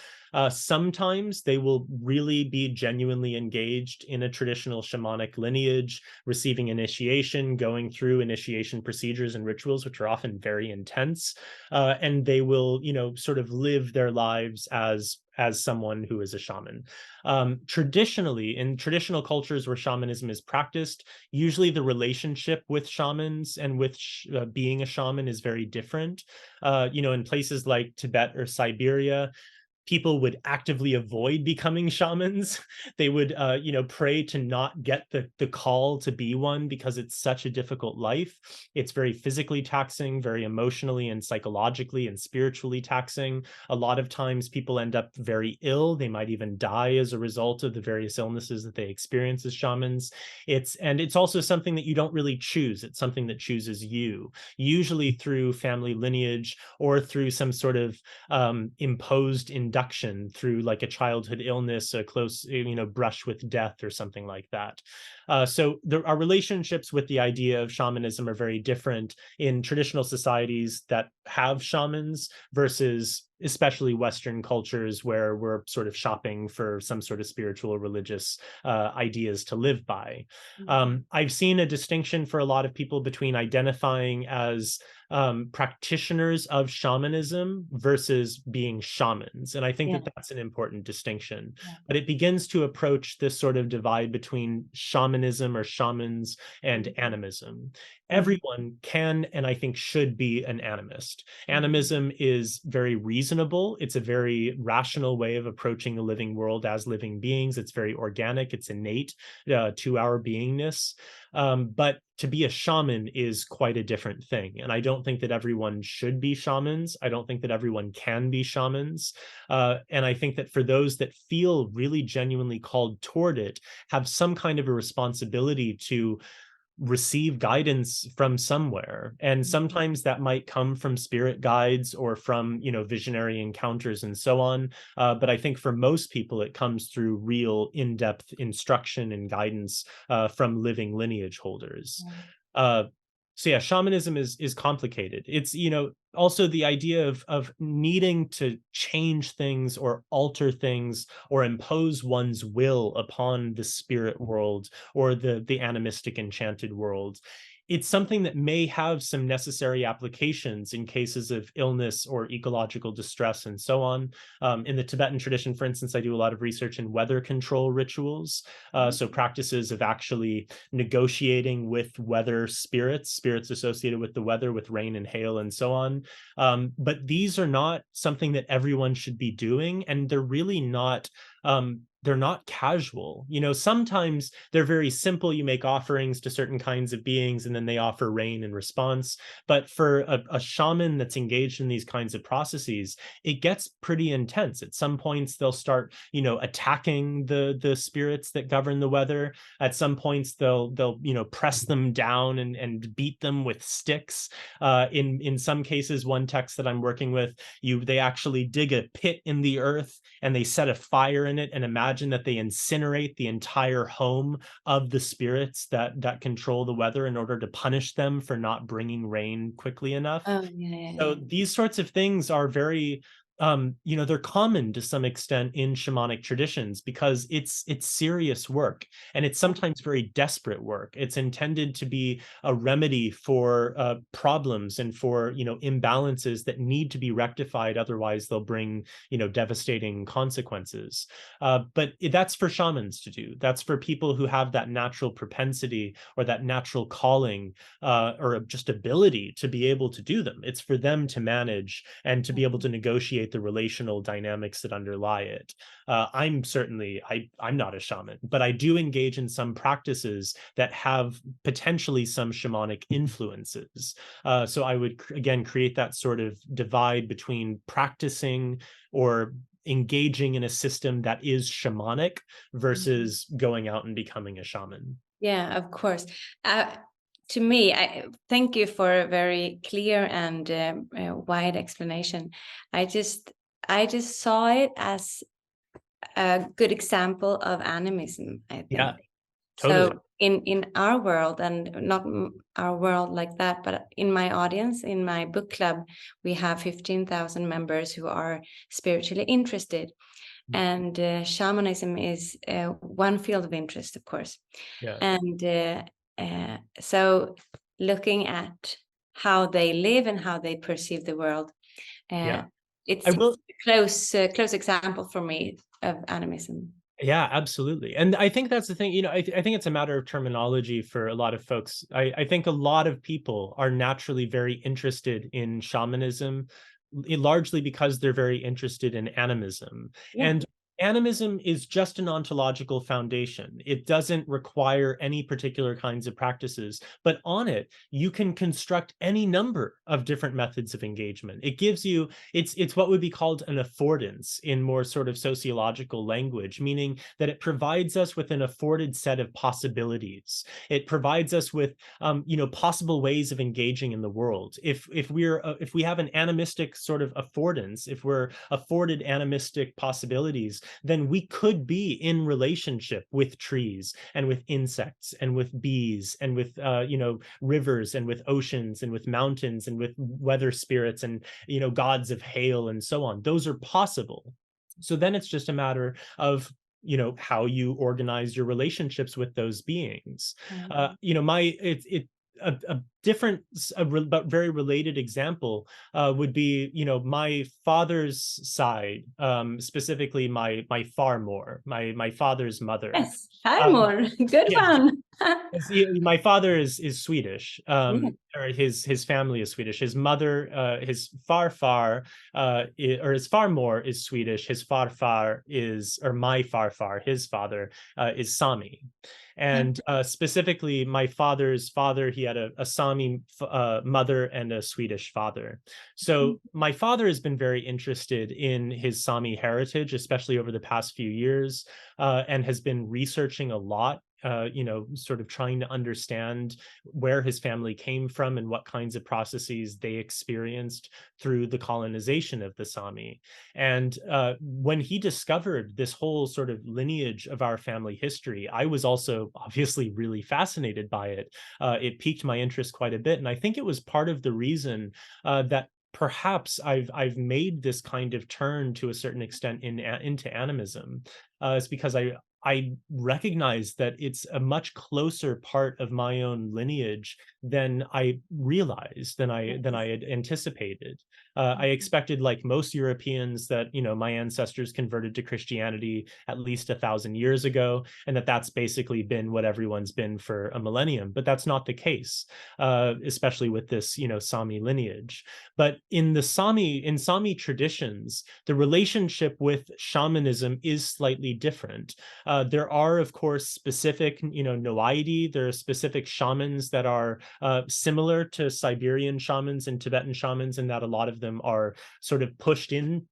Sometimes they will really be genuinely engaged in a traditional shamanic lineage, receiving initiation, going through initiation procedures and rituals, which are often very intense. And they will, sort of live their lives as someone who is a shaman. Traditionally, in traditional cultures where shamanism is practiced, usually the relationship with shamans and with being a shaman is very different. In places like Tibet or Siberia, people would actively avoid becoming shamans. They would, pray to not get the call to be one, because it's such a difficult life. It's very physically taxing, very emotionally and psychologically and spiritually taxing. A lot of times people end up very ill. They might even die as a result of the various illnesses that they experience as shamans. It's also something that you don't really choose. It's something that chooses you, usually through family lineage or through some sort of imposed induction through like a childhood illness, a close, brush with death or something like that. So our relationships with the idea of shamanism are very different in traditional societies that have shamans versus especially Western cultures where we're sort of shopping for some sort of spiritual or religious ideas to live by. I've seen a distinction for a lot of people between identifying as practitioners of shamanism versus being shamans. And I think that that's an important distinction. But it begins to approach this sort of divide between shamanism or shamans and animism. everyone can and I think should be an animist. Animism is very reasonable. It's a very rational way of approaching the living world as living beings. It's very organic. It's innate to our beingness. But to be a shaman is quite a different thing. And I don't think that everyone should be shamans. I don't think that everyone can be shamans. And I think that for those that feel really genuinely called toward it, have some kind of a responsibility to receive guidance from somewhere. And sometimes that might come from spirit guides or from, visionary encounters and so on. But I think for most people, it comes through real in-depth instruction and guidance from living lineage holders. So yeah, shamanism is complicated. It's, also the idea of needing to change things or alter things or impose one's will upon the spirit world or the animistic enchanted world. It's something that may have some necessary applications in cases of illness or ecological distress and so on. In the Tibetan tradition, for instance, I do a lot of research in weather control rituals. So practices of actually negotiating with weather spirits associated with the weather, with rain and hail and so on. But these are not something that everyone should be doing, and they're really not they're not casual. Sometimes they're very simple. You make offerings to certain kinds of beings and then they offer rain in response. But for a shaman that's engaged in these kinds of processes, it gets pretty intense. At some points, they'll start, attacking the spirits that govern the weather. At some points, they'll press them down and beat them with sticks. In some cases, one text that I'm working with, they actually dig a pit in the earth and they set a fire in it and imagine that they incinerate the entire home of the spirits that control the weather in order to punish them for not bringing rain quickly enough. Oh, yeah. So these sorts of things are very they're common to some extent in shamanic traditions because it's serious work, and it's sometimes very desperate work. It's intended to be a remedy for problems and for imbalances that need to be rectified, otherwise they'll bring devastating consequences. But that's for shamans to do. That's for people who have that natural propensity or that natural calling or just ability to be able to do them. It's for them to manage and to be able to negotiate the relational dynamics that underlie it. I'm not a shaman, but I do engage in some practices that have potentially some shamanic influences. So I would, again, create that sort of divide between practicing or engaging in a system that is shamanic versus going out and becoming a shaman. Yeah, of course. To me, I thank you for a very clear and wide explanation. I just saw it as a good example of animism, I think. Yeah, totally. So in our world, and not our world like that, but in my audience, in my book club, we have 15,000 members who are spiritually interested. And shamanism is one field of interest, of course. Yeah. And so looking at how they live and how they perceive the world, it's a close example for me of animism. Yeah, absolutely. And I think that's the thing, I think it's a matter of terminology for a lot of folks. I think a lot of people are naturally very interested in shamanism, largely because they're very interested in animism. Yeah. And animism is just an ontological foundation. It doesn't require any particular kinds of practices, but on it, you can construct any number of different methods of engagement. It gives you, it's what would be called an affordance in more sort of sociological language, meaning that it provides us with an afforded set of possibilities. It provides us with, possible ways of engaging in the world. If we have an animistic sort of affordance, if we're afforded animistic possibilities, then we could be in relationship with trees and with insects and with bees and with rivers and with oceans and with mountains and with weather spirits and gods of hail and so on. Those are possible. So then it's just a matter of how you organize your relationships with those beings. A different but very related example would be my father's side, specifically my farmor, my father's mother. Yes, farmor. Good Yeah. one. My father is Swedish, Yeah. or his family is Swedish. His mother, his farfar, or his farmor is Swedish. His farfar is, or my farfar, his father, is Sami. And specifically, my father's father, he had a Sami mother and a Swedish father. So my father has been very interested in his Sami heritage, especially over the past few years, and has been researching a lot, sort of trying to understand where his family came from and what kinds of processes they experienced through the colonization of the Sami. And when he discovered this whole sort of lineage of our family history, I was also obviously really fascinated by it. It piqued my interest quite a bit. And I think it was part of the reason that perhaps I've made this kind of turn to a certain extent into animism. It's because I recognize that it's a much closer part of my own lineage than I realized, than I had anticipated. I expected, like most Europeans, that my ancestors converted to Christianity at least 1,000 years ago, and that's basically been what everyone's been for a millennium. But that's not the case, especially with this Sami lineage. But in Sami traditions, the relationship with shamanism is slightly different. There are, of course, specific, noaidi. There are specific shamans that are similar to Siberian shamans and Tibetan shamans, in that a lot of them are sort of pushed in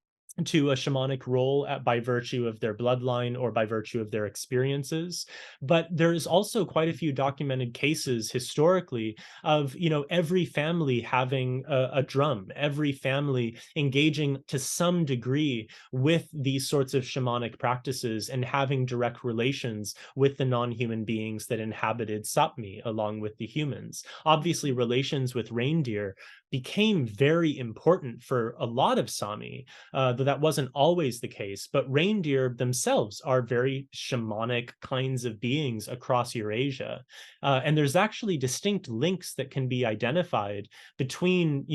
to a shamanic role by virtue of their bloodline or by virtue of their experiences. But there's also quite a few documented cases historically of every family having a drum, every family engaging to some degree with these sorts of shamanic practices and having direct relations with the non-human beings that inhabited Sapmi along with the humans. Obviously, relations with reindeer became very important for a lot of Sami, though that wasn't always the case. But reindeer themselves are very shamanic kinds of beings across Eurasia. And there's actually distinct links that can be identified between,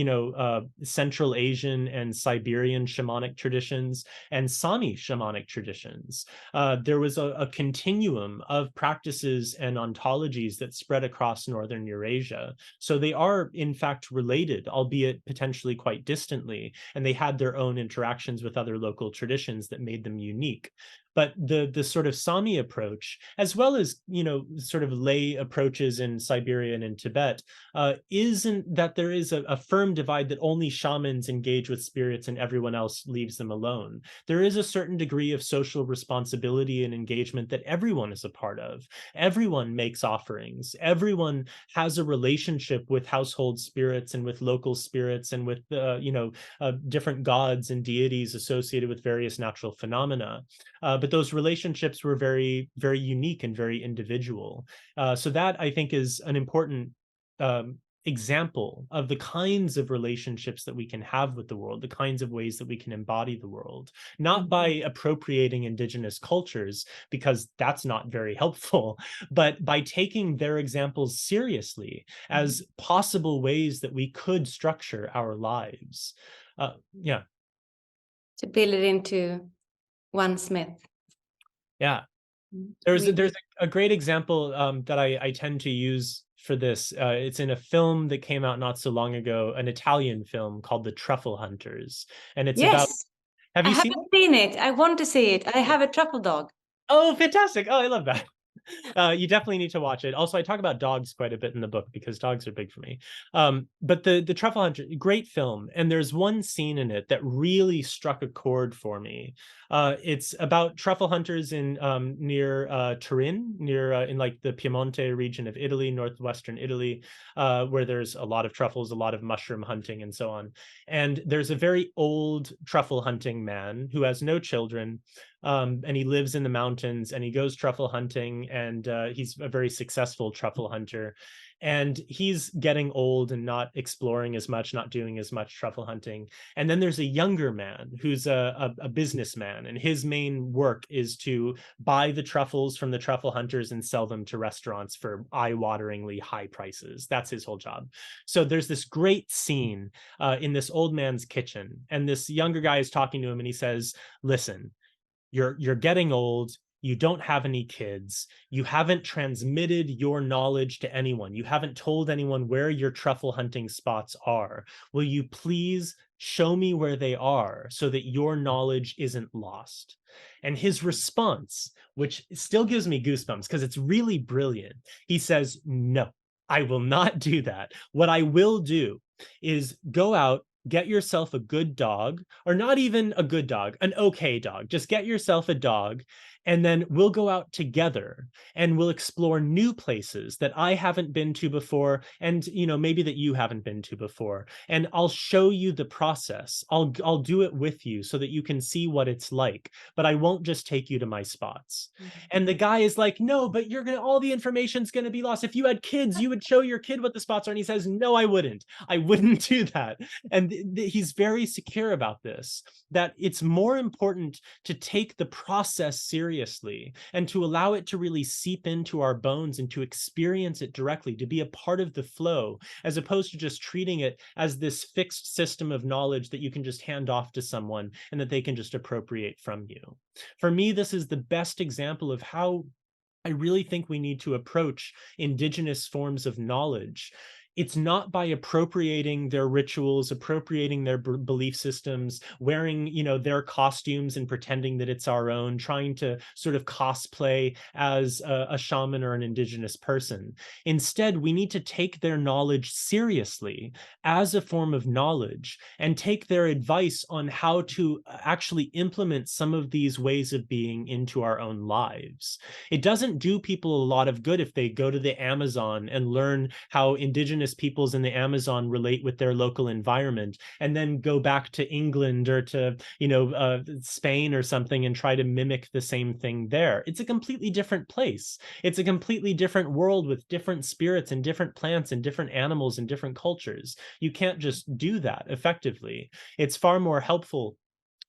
Central Asian and Siberian shamanic traditions and Sami shamanic traditions. There was a continuum of practices and ontologies that spread across Northern Eurasia. So they are, in fact, related, albeit potentially quite distantly, and they had their own interactions with other local traditions that made them unique. But the sort of Sami approach, as well as sort of lay approaches in Siberia and in Tibet, isn't that there is a firm divide that only shamans engage with spirits and everyone else leaves them alone. There is a certain degree of social responsibility and engagement that everyone is a part of. Everyone makes offerings. Everyone has a relationship with household spirits and with local spirits and with different gods and deities associated with various natural phenomena. But those relationships were very, very unique and very individual. So that, I think, is an important example of the kinds of relationships that we can have with the world, the kinds of ways that we can embody the world, not by appropriating indigenous cultures, because that's not very helpful, but by taking their examples seriously as possible ways that we could structure our lives. Yeah. To build it into one Smith. Yeah. There's a great example that I tend to use for this. It's in a film that came out not so long ago, an Italian film called The Truffle Hunters. And it's about, have you seen it? I haven't seen it. I want to see it. I have a truffle dog. Oh, fantastic. Oh, I love that. You definitely need to watch it. Also, I talk about dogs quite a bit in the book because dogs are big for me. But the Truffle Hunter, great film. And there's one scene in it that really struck a chord for me. It's about truffle hunters in near Turin, in like the Piemonte region of Italy, northwestern Italy, where there's a lot of truffles, a lot of mushroom hunting, and so on. And there's a very old truffle hunting man who has no children. And he lives in the mountains and he goes truffle hunting, and he's a very successful truffle hunter. And he's getting old and not exploring as much, not doing as much truffle hunting. And then there's a younger man who's a businessman, and his main work is to buy the truffles from the truffle hunters and sell them to restaurants for eye-wateringly high prices. That's his whole job. So there's this great scene in this old man's kitchen, and this younger guy is talking to him, and he says, "Listen, you're getting old. you don't have any kids, you haven't transmitted your knowledge to anyone, you haven't told anyone where your truffle hunting spots are. Will you please show me where they are so that your knowledge isn't lost? And his response, which still gives me goosebumps because it's really brilliant, he says, no, I will not do that. What I will do is go out, get yourself a good dog, or not even a good dog, an okay dog. Just get yourself a dog, and then we'll go out together and we'll explore new places that I haven't been to before, and maybe that you haven't been to before. And I'll show you the process. I'll do it with you so that you can see what it's like, but I won't just take you to my spots. And the guy is like, no, but all the information's gonna be lost. If you had kids, you would show your kid what the spots are. And he says, no, I wouldn't do that. And he's very secure about this, that it's more important to take the process seriously and to allow it to really seep into our bones and to experience it directly, to be a part of the flow, as opposed to just treating it as this fixed system of knowledge that you can just hand off to someone and that they can just appropriate from you. For me, this is the best example of how I really think we need to approach indigenous forms of knowledge. It's not by appropriating their rituals, appropriating their belief systems, wearing, their costumes and pretending that it's our own, trying to sort of cosplay as a shaman or an indigenous person. Instead, we need to take their knowledge seriously as a form of knowledge and take their advice on how to actually implement some of these ways of being into our own lives. It doesn't do people a lot of good if they go to the Amazon and learn how indigenous peoples in the Amazon relate with their local environment, and then go back to England or to Spain or something and try to mimic the same thing there. It's a completely different place. It's a completely different world with different spirits and different plants and different animals and different cultures. You can't just do that effectively. It's far more helpful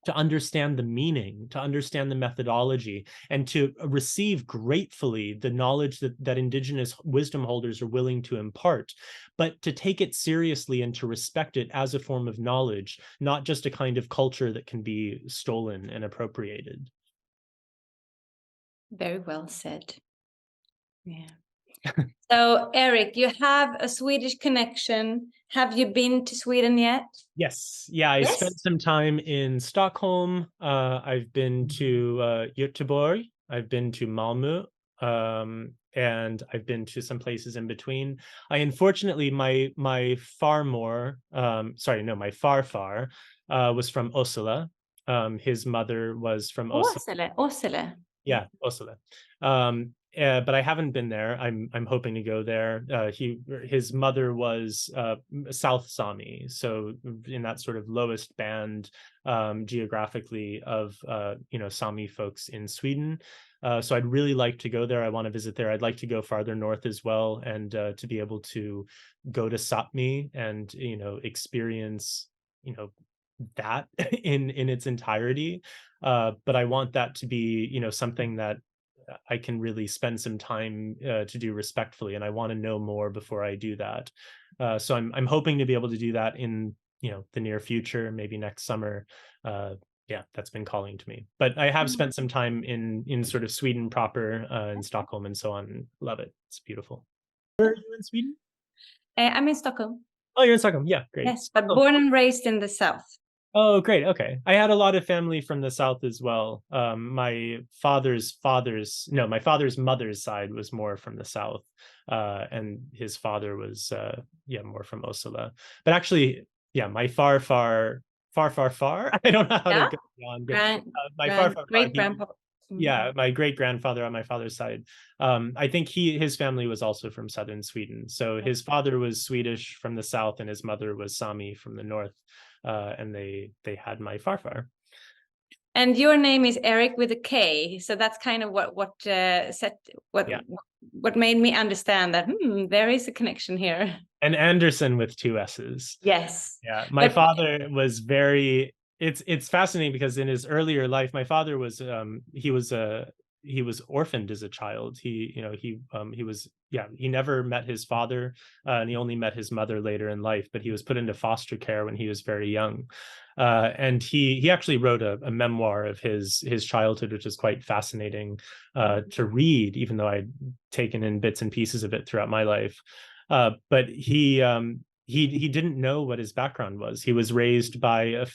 to understand the meaning, to understand the methodology, and to receive gratefully the knowledge that indigenous wisdom holders are willing to impart, but to take it seriously and to respect it as a form of knowledge, not just a kind of culture that can be stolen and appropriated. Very well said. Yeah. So, Erik, you have a Swedish connection. Have you been to Sweden yet? Yes. Yeah, I spent some time in Stockholm. I've been to Göteborg. I've been to Malmö. And I've been to some places in between. Unfortunately, my farfar was from Osynliga. His mother was from Osynliga. Åsele. Yeah, Osynliga. But I haven't been there. I'm hoping to go there. His mother was South Sami, so in that sort of lowest band geographically of Sami folks in Sweden. So I'd really like to go there. I want to visit there. I'd like to go farther north as well, and to be able to go to Sápmi and experience that in its entirety. But I want that to be something that I can really spend some time to do respectfully, and I want to know more before I do that. So I'm hoping to be able to do that in the near future, maybe next summer. Yeah, that's been calling to me. But I have spent some time in sort of Sweden proper, in Stockholm and so on. Love it. It's beautiful. Where are you in Sweden? I'm in Stockholm. Oh, you're in Stockholm. Yeah, great. Yes, but born and raised in the south. Oh, great. Okay. I had a lot of family from the South as well. My father's mother's side was more from the South. And his father was, more from Osynliga. But actually, yeah, my far, I don't know how to go beyond. Great grandpa. Yeah, my great grandfather on my father's side. I think his family was also from southern Sweden. So his father was Swedish from the South and his mother was Sami from the North. And they had my farfar. And your name is Erik with a K, so that's kind of what made me understand that there is a connection here. And Anderson with 2 S's. Yes. Yeah, my father was very. It's fascinating because in his earlier life, my father was he was a he was orphaned as a child. He never met his father, and he only met his mother later in life, but he was put into foster care when he was very young. And he actually wrote a memoir of his childhood, which is quite fascinating to read, even though I'd taken in bits and pieces of it throughout my life. But he didn't know what his background was. He was raised by a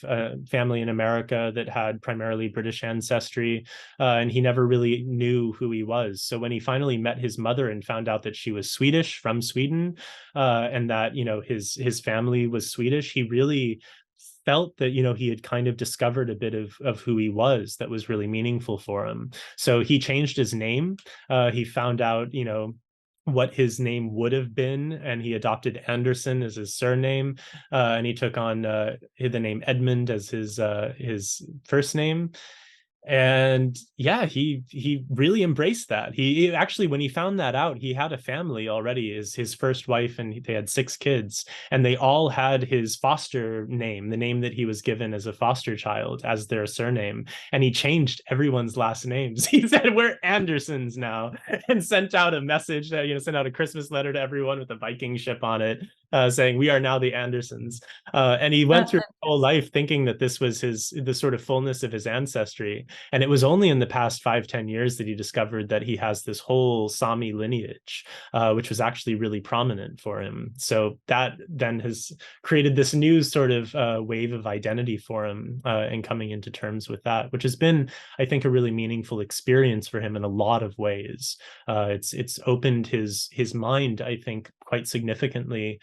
family in America that had primarily British ancestry, and he never really knew who he was. So when he finally met his mother and found out that she was Swedish, from Sweden, and that his family was Swedish, he really felt that he had kind of discovered a bit of who he was that was really meaningful for him. So he changed his name. He found out what his name would have been, and he adopted Andersson as his surname, and he took on the name Edmund as his first name. And yeah, he really embraced that. He actually, when he found that out, he had a family already, his first wife, and they had 6 kids, and they all had his foster name, the name that he was given as a foster child, as their surname. And he changed everyone's last names. He said, "We're Andersons now," and sent out a message, sent out a Christmas letter to everyone with a Viking ship on it, saying, "We are now the Andersons." And he went through his whole life thinking that this was the sort of fullness of his ancestry. And it was only in the past 5-10 years that he discovered that he has this whole Sami lineage, which was actually really prominent for him. So that then has created this new sort of wave of identity for him, and coming into terms with that, which has been, I think, a really meaningful experience for him in a lot of ways. It's opened his mind, I think, quite significantly,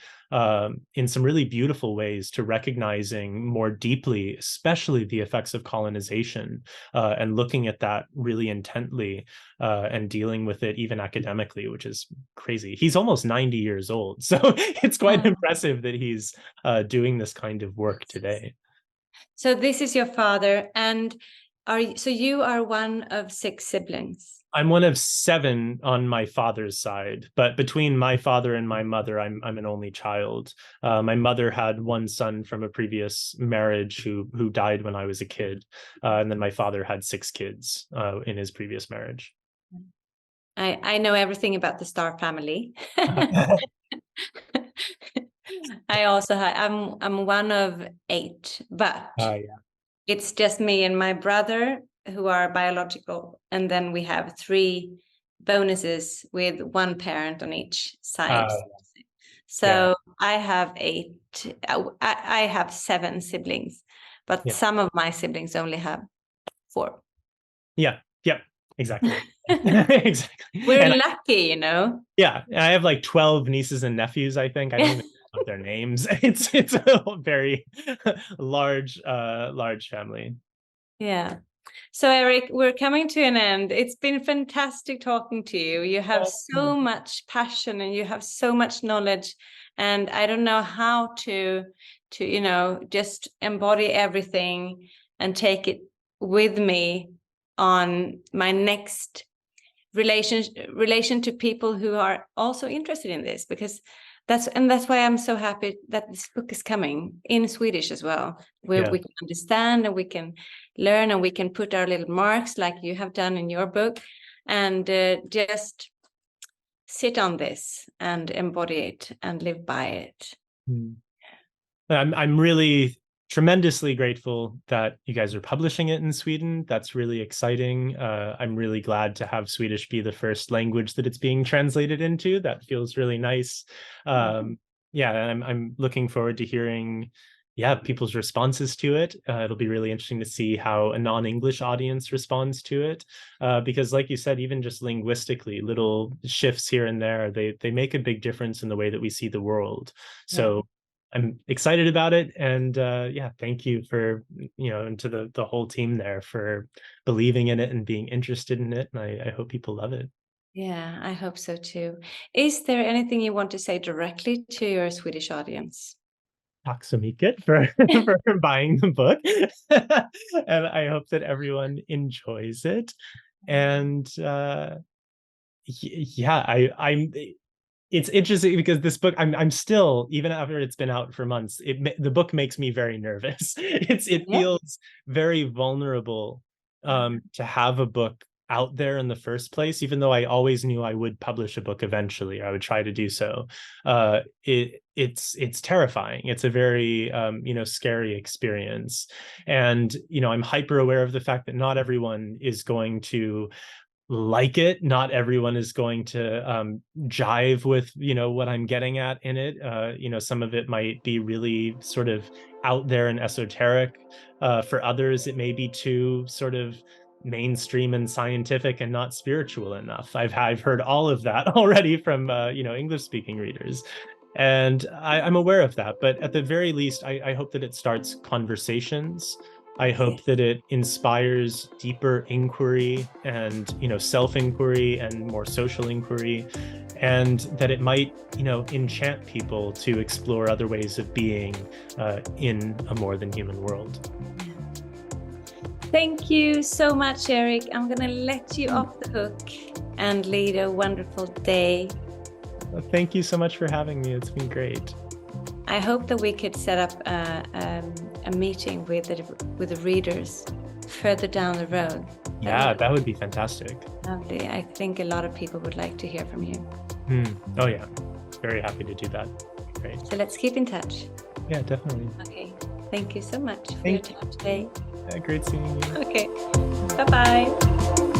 in some really beautiful ways, to recognizing more deeply, especially the effects of colonization, and looking at that really intently, and dealing with it even academically, which is crazy. He's almost 90 years old, so it's quite impressive that he's doing this kind of work today. So this is your father, and you are one of 6 siblings? I'm one of 7 on my father's side, but between my father and my mother, I'm an only child. My mother had one son from a previous marriage who died when I was a kid, and then my father had 6 kids in his previous marriage. I know everything about the Star family. I also I'm one of 8, but it's just me and my brother who are biological, and then we have 3 bonuses with 1 parent on each side. So I have 8. I have 7 siblings, but some of my siblings only have 4. Yeah. Exactly. Exactly. We're lucky, Yeah, I have like 12 nieces and nephews, I think. I don't even know their names. It's a very large family. Yeah. So Erik, we're coming to an end. It's been fantastic talking to you. You have so much passion and you have so much knowledge, and I don't know how to just embody everything and take it with me on my next relation to people who are also interested in this, because that's why I'm so happy that this book is coming in Swedish as well, where we can understand and we can learn and we can put our little marks like you have done in your book, and just sit on this and embody it and live by it. I'm really tremendously grateful that you guys are publishing it in Sweden. That's really exciting. I'm really glad to have Swedish be the first language that it's being translated into. That feels really nice. I'm looking forward to hearing people's responses to it. It'll be really interesting to see how a non-English audience responds to it, because like you said, even just linguistically, little shifts here and there, they make a big difference in the way that we see the world. So I'm excited about it, and thank you for and to the whole team there for believing in it and being interested in it, and I hope people love it. Yeah, I hope so too. Is there anything you want to say directly to your Swedish audience? Tack så mycket for buying the book, and I hope that everyone enjoys it. And it's interesting because this book, I'm still, even after it's been out for months, the book makes me very nervous. It feels very vulnerable to have a book out there in the first place, even though I always knew I would publish a book eventually, or I would try to do so. It's terrifying. It's a very scary experience, and I'm hyper aware of the fact that not everyone is going to like it. Not everyone is going to jive with what I'm getting at in it. Some of it might be really sort of out there and esoteric. For others, it may be too sort of mainstream and scientific and not spiritual enough. I've heard all of that already from English speaking readers, and I'm aware of that. But at the very least, I hope that it starts conversations. I hope that it inspires deeper inquiry and self-inquiry and more social inquiry, and that it might enchant people to explore other ways of being in a more than human world. Thank you so much, Erik. I'm going to let you off the hook and lead a wonderful day. Thank you so much for having me. It's been great. I hope that we could set up a meeting with the readers further down the road. Yeah, that would be fantastic. Lovely. I think a lot of people would like to hear from you. Oh yeah, very happy to do that. Great. So let's keep in touch. Yeah, definitely. Okay. Thank you so much for your time today. Great seeing you. Okay. Bye-bye.